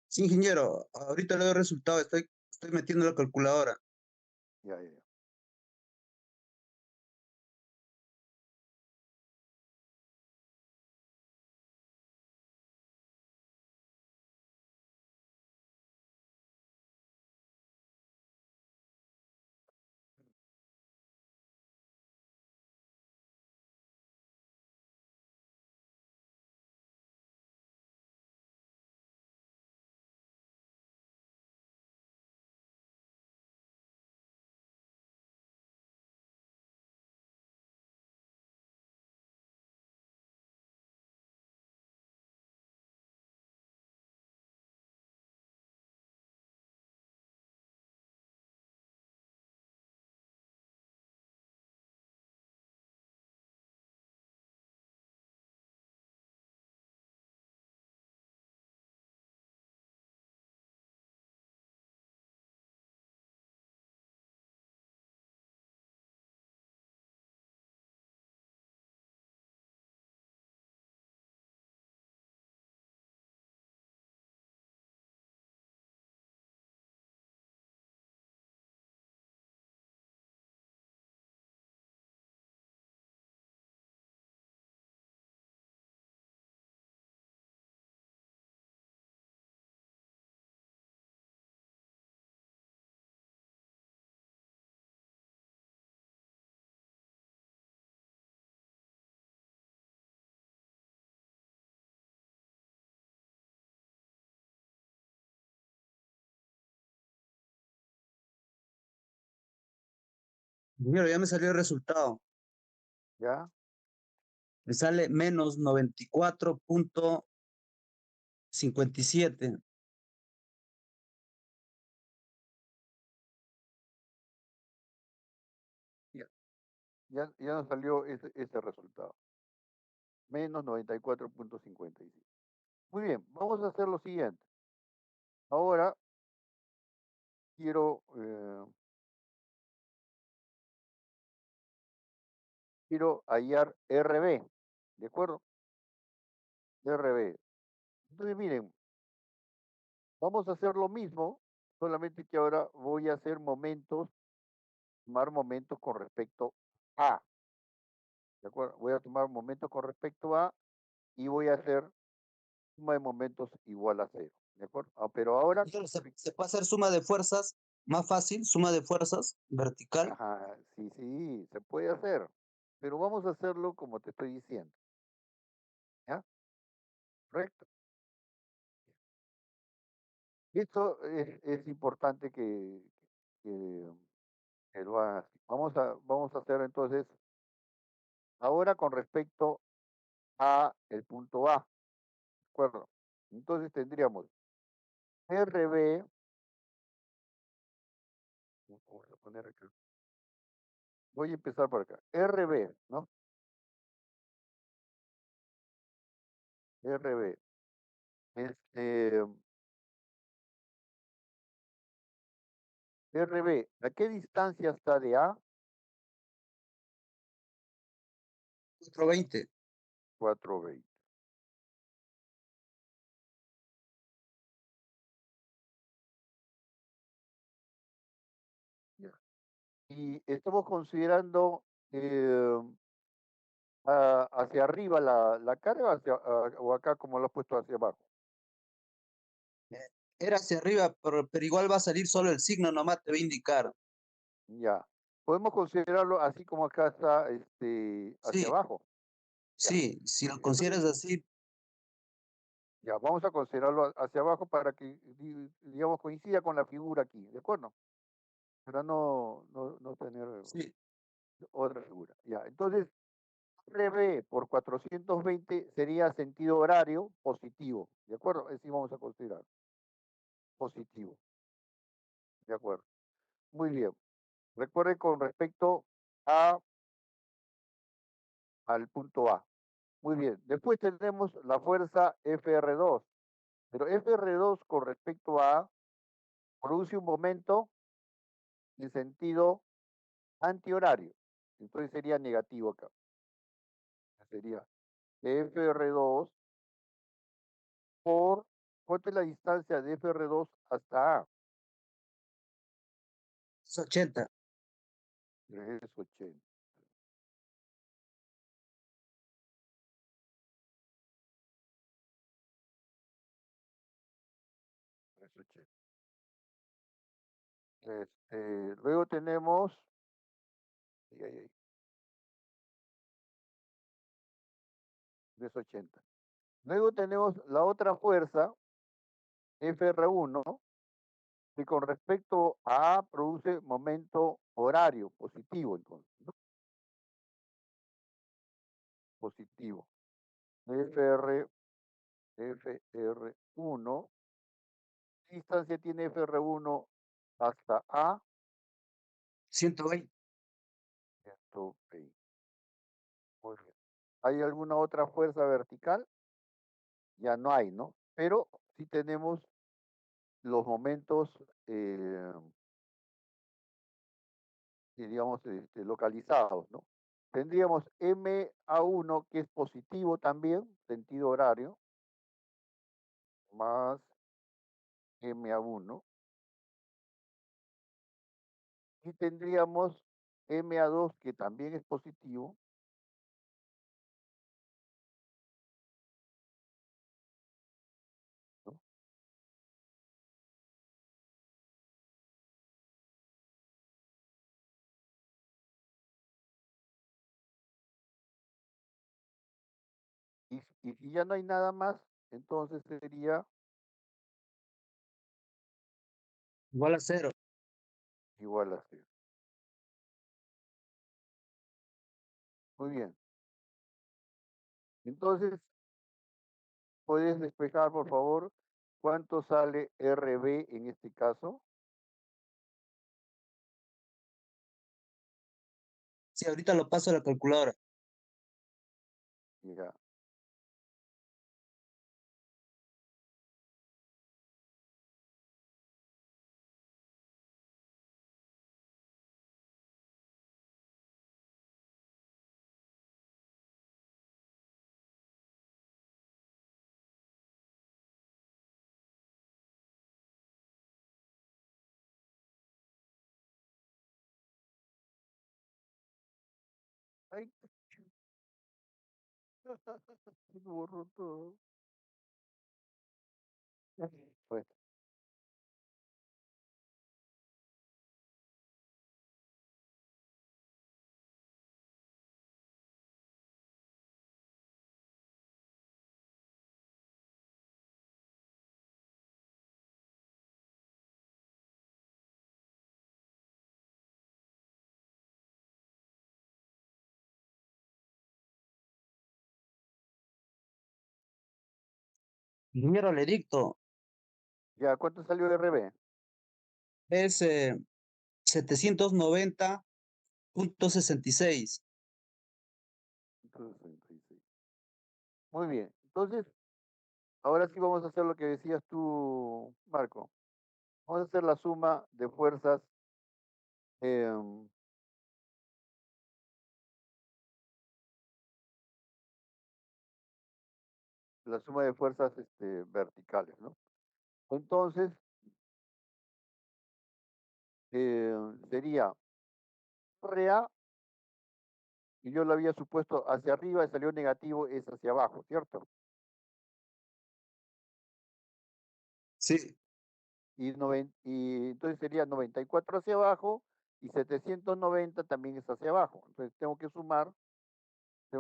Speaker 2: Sí, ingeniero, ahorita le doy el resultado, estoy metiendo la calculadora.
Speaker 1: Ya, ya, ya.
Speaker 2: Ingeniero, ya me salió el resultado.
Speaker 1: ¿Ya?
Speaker 2: Me sale menos 94,57.
Speaker 1: Ya, ya nos salió ese resultado. Menos 94,57. Muy bien, vamos a hacer lo siguiente. Ahora quiero, quiero hallar RB, ¿de acuerdo? RB. Entonces, miren, vamos a hacer lo mismo, solamente que ahora voy a hacer momentos, tomar momentos con respecto a, ¿de acuerdo? Voy a tomar momentos con respecto a y voy a hacer suma de momentos igual a cero, ¿de acuerdo? Pero ahora,
Speaker 2: Ingeniero, ¿se puede hacer suma de fuerzas más fácil? Suma de fuerzas vertical.
Speaker 1: ajá, sí, sí, se puede hacer, pero vamos a hacerlo como te estoy diciendo, ¿ya? Correcto. Esto es importante que, que lo hagas. Vamos a hacer entonces, ahora con respecto a el punto A, ¿de acuerdo? Entonces tendríamos RB, poner acá. Voy a empezar por acá. RB, ¿no? RB. Este, RB, ¿a qué distancia está de A?
Speaker 2: 420.
Speaker 1: 420. Ya. Y estamos considerando hacia arriba la carga o acá como lo has puesto hacia abajo.
Speaker 2: Eh, Era hacia arriba, pero igual va a salir solo el signo, nomás te va a indicar.
Speaker 1: Ya. Podemos considerarlo así como acá está hacia
Speaker 2: Sí,
Speaker 1: abajo. Ya.
Speaker 2: sí, si
Speaker 1: Muy
Speaker 2: lo
Speaker 1: bien. Entonces,
Speaker 2: consideras así,
Speaker 1: ya, vamos a considerarlo hacia abajo para que, digamos, coincida con la figura aquí, ¿de acuerdo? Para no tener
Speaker 2: sí,
Speaker 1: otra figura. Ya, entonces, RB por 420 sería sentido horario positivo, ¿de acuerdo? Así vamos a considerar, positivo, ¿de acuerdo? Muy bien. Recuerde con respecto a, al punto A. Muy bien. Después tenemos la fuerza FR2, pero FR2 con respecto a A produce un momento en sentido antihorario. Entonces sería negativo acá. Sería FR2 por, ¿cuánto es la distancia de FR2 hasta A?
Speaker 2: es 80.
Speaker 1: Es 80. Es 80. Luego tenemos, ay, ay, ay, es 80. Luego tenemos la otra fuerza, FR1, que con respecto a A produce momento horario positivo, entonces, ¿no? Positivo. FR, FR1, ¿qué distancia tiene FR1 hasta A?
Speaker 2: 120.
Speaker 1: 120. Muy bien. ¿Hay alguna otra fuerza vertical? Ya no hay, ¿no? Pero sí tenemos los momentos, digamos, localizados, ¿no? Tendríamos MA1, que es positivo también, sentido horario, más MA1. Y tendríamos MA2, que también es positivo, ¿no? Y si ya no hay nada más, entonces sería
Speaker 2: Igual a cero.
Speaker 1: igual a cero. Muy bien. Entonces, ¿puedes despejar, por favor, cuánto sale RB en este caso?
Speaker 2: Sí, ahorita lo paso a la calculadora.
Speaker 1: Ya. Ay, se me borró todo. Bueno,
Speaker 2: Ingeniero, le dicto.
Speaker 1: ya, ¿cuánto salió RB?
Speaker 2: Es 790.66.
Speaker 1: 166. Muy bien. Entonces, ahora sí vamos a hacer lo que decías tú, Marco. Vamos a hacer la suma de fuerzas, em, la suma de fuerzas verticales, ¿no? Entonces, sería RA, y yo lo había supuesto hacia arriba y salió negativo, es hacia abajo, ¿cierto?
Speaker 2: Sí.
Speaker 1: Y entonces sería 94 hacia abajo y 790 también es hacia abajo. Entonces tengo que sumar, se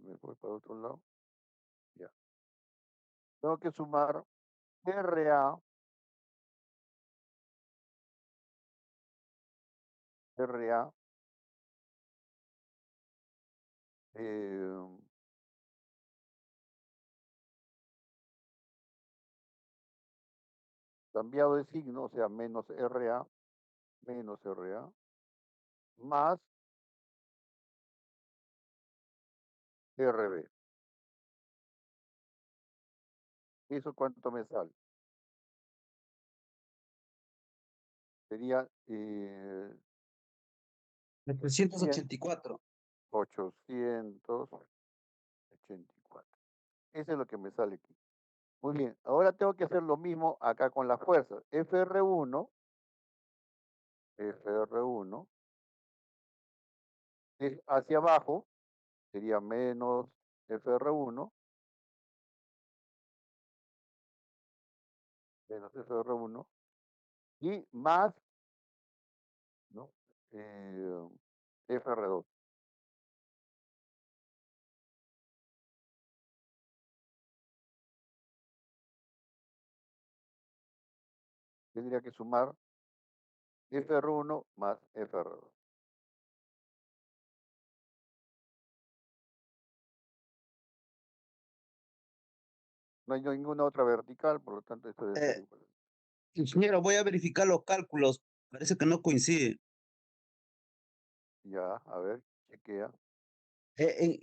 Speaker 1: me fue para otro lado, ya. Tengo que sumar RA, RA, eh, cambiado de signo, o sea, menos RA, más RB. ¿Eso cuánto me sale? Sería 100,
Speaker 2: 384.
Speaker 1: 884. Eso es lo que me sale aquí. Muy bien, ahora tengo que hacer lo mismo acá con las fuerzas. FR1 es hacia abajo, sería menos FR1, menos FR1, y más, ¿no? FR2. Tendría que sumar FR1 más FR2. No hay ninguna otra vertical, por lo tanto esto debe ser
Speaker 2: Eh,
Speaker 1: igual.
Speaker 2: ingeniero, voy a verificar los cálculos. Parece que no coincide.
Speaker 1: Ya, a ver, chequea.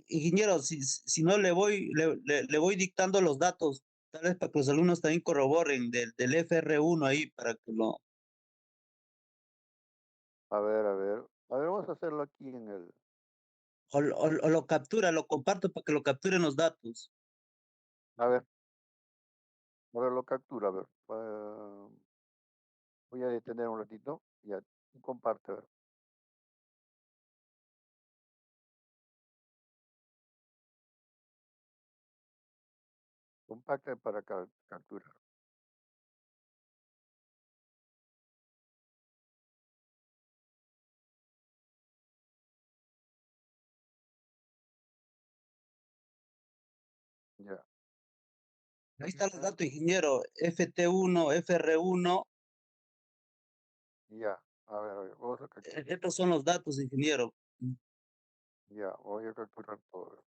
Speaker 2: Ingeniero, si no le voy dictando los datos, tal vez para que los alumnos también corroboren del FR1 ahí, para que
Speaker 1: A ver, a ver. A ver, vamos a hacerlo aquí en el...
Speaker 2: o lo captura, lo comparto para que lo capturen los datos.
Speaker 1: A ver, lo captura, a ver. Voy a detener un ratito. Ya, comparte, a ver. Compacta para capturar. Ya,
Speaker 2: Ahí están los datos, ingeniero. FT1, FR1.
Speaker 1: ya. A ver, vamos a capturar.
Speaker 2: Estos son los datos, ingeniero.
Speaker 1: Ya, voy a capturar todo.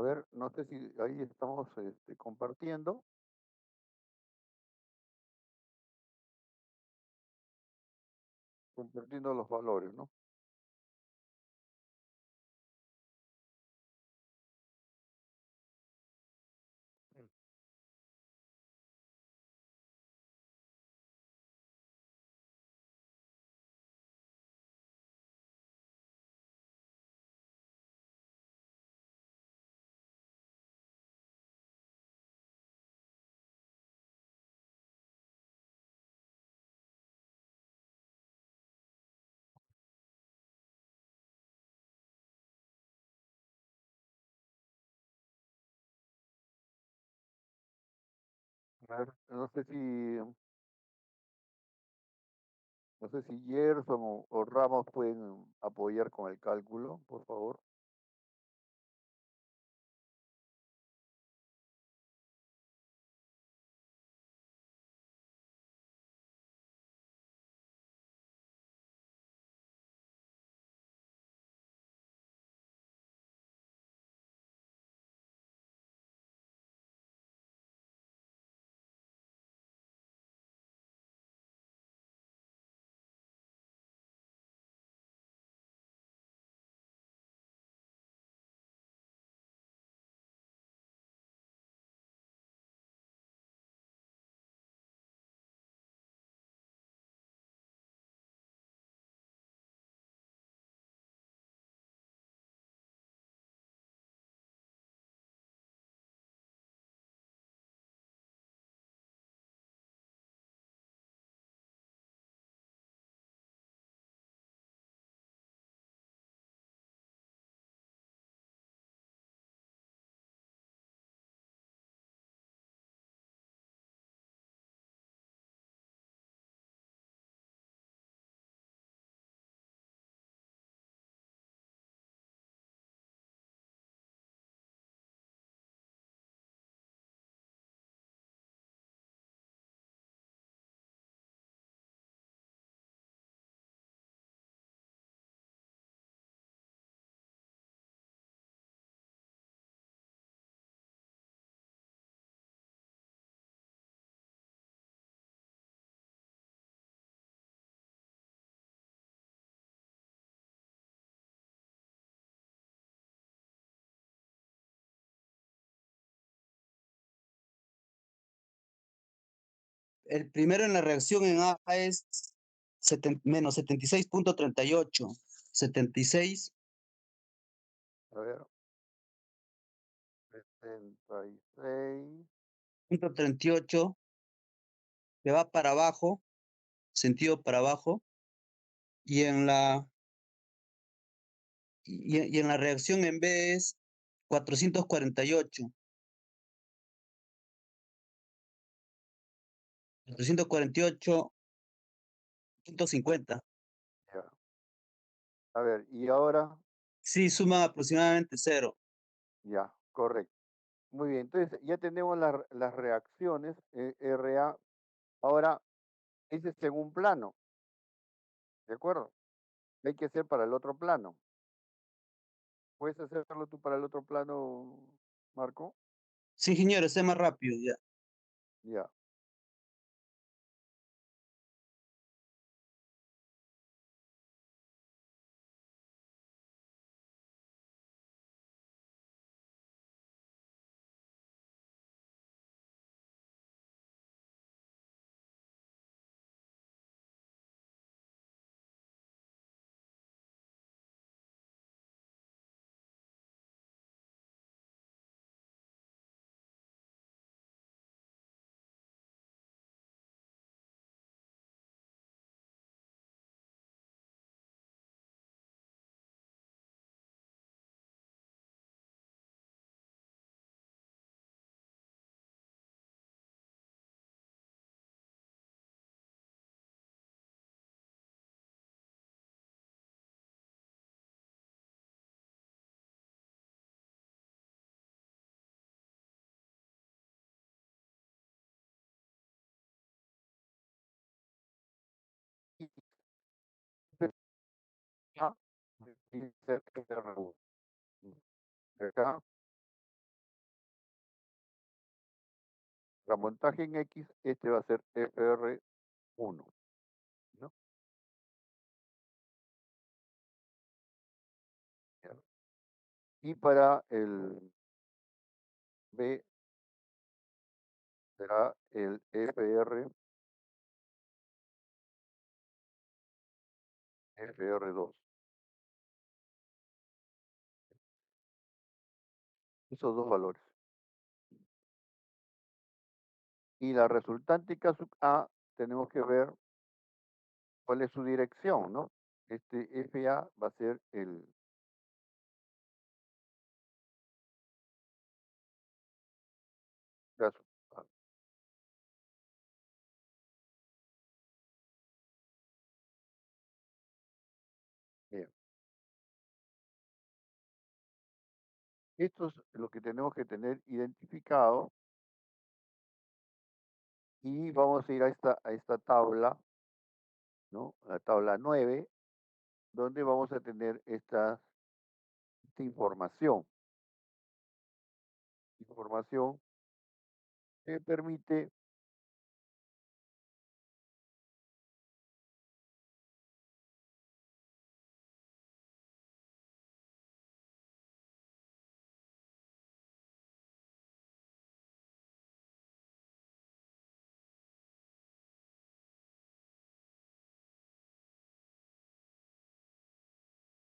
Speaker 1: A ver, no sé si ahí estamos compartiendo. Compartiendo los valores, ¿no? Mm. A ver, no sé si Gerson o Ramos pueden apoyar con el cálculo, por favor.
Speaker 2: El primero en la reacción en A es menos 76,38. 76
Speaker 1: A ver, 76.
Speaker 2: punto 38 que va para abajo, sentido para abajo, y en la reacción en B es 448. 448,50.
Speaker 1: Ya. A ver, y ahora,
Speaker 2: Sí, suma aproximadamente cero.
Speaker 1: ya, correcto. Muy bien, entonces ya tenemos las reacciones RA. Ahora, ese es en un plano, ¿de acuerdo? Hay que hacer para el otro plano. ¿Puedes hacerlo tú para el otro plano, Marco?
Speaker 2: Sí, ingeniero, sé más rápido ya.
Speaker 1: Ya. Y acá, para montaje en X, este va a ser FR1, ¿no? Ya. Y para el B será el FR2. Esos dos valores. Y la resultante K sub A tenemos que ver cuál es su dirección, ¿no? Este FA va a ser el K sub A. Bien. Esto es lo que tenemos que tener identificado y vamos a ir a esta tabla, ¿no? La tabla 9, donde vamos a tener esta información. Información que permite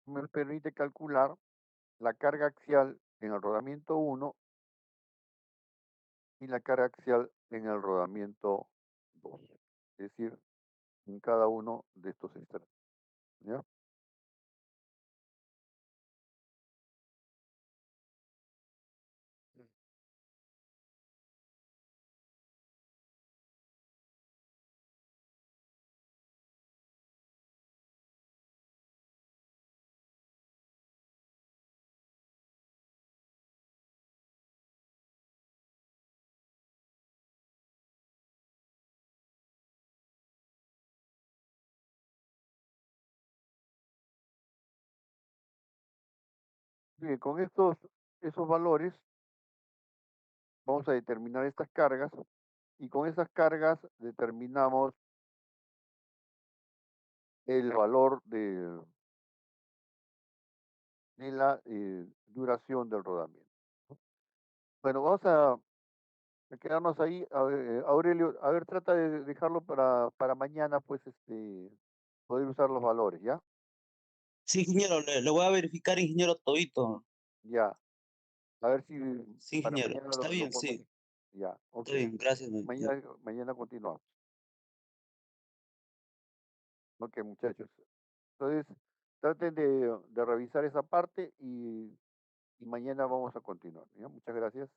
Speaker 1: me permite calcular la carga axial en el rodamiento 1 y la carga axial en el rodamiento 2, es decir, en cada uno de estos extremos, ¿ya? Bien, con esos valores vamos a determinar estas cargas y con esas cargas determinamos el valor de la duración del rodamiento. Bueno, vamos a quedarnos ahí. A ver, Aurelio, a ver, trata de dejarlo para mañana, pues, poder usar los valores, ¿ya?
Speaker 2: Sí, ingeniero, le voy a verificar, ingeniero, todito.
Speaker 1: Ya. A ver si
Speaker 2: Sí,
Speaker 1: para
Speaker 2: ingeniero.
Speaker 1: mañana
Speaker 2: Está
Speaker 1: lo
Speaker 2: bien,
Speaker 1: podemos.
Speaker 2: sí.
Speaker 1: Ya, ok.
Speaker 2: Está bien, gracias.
Speaker 1: Mañana continuamos. Ok, muchachos. Entonces, traten de revisar esa parte y mañana vamos a continuar, ¿ya? Muchas gracias.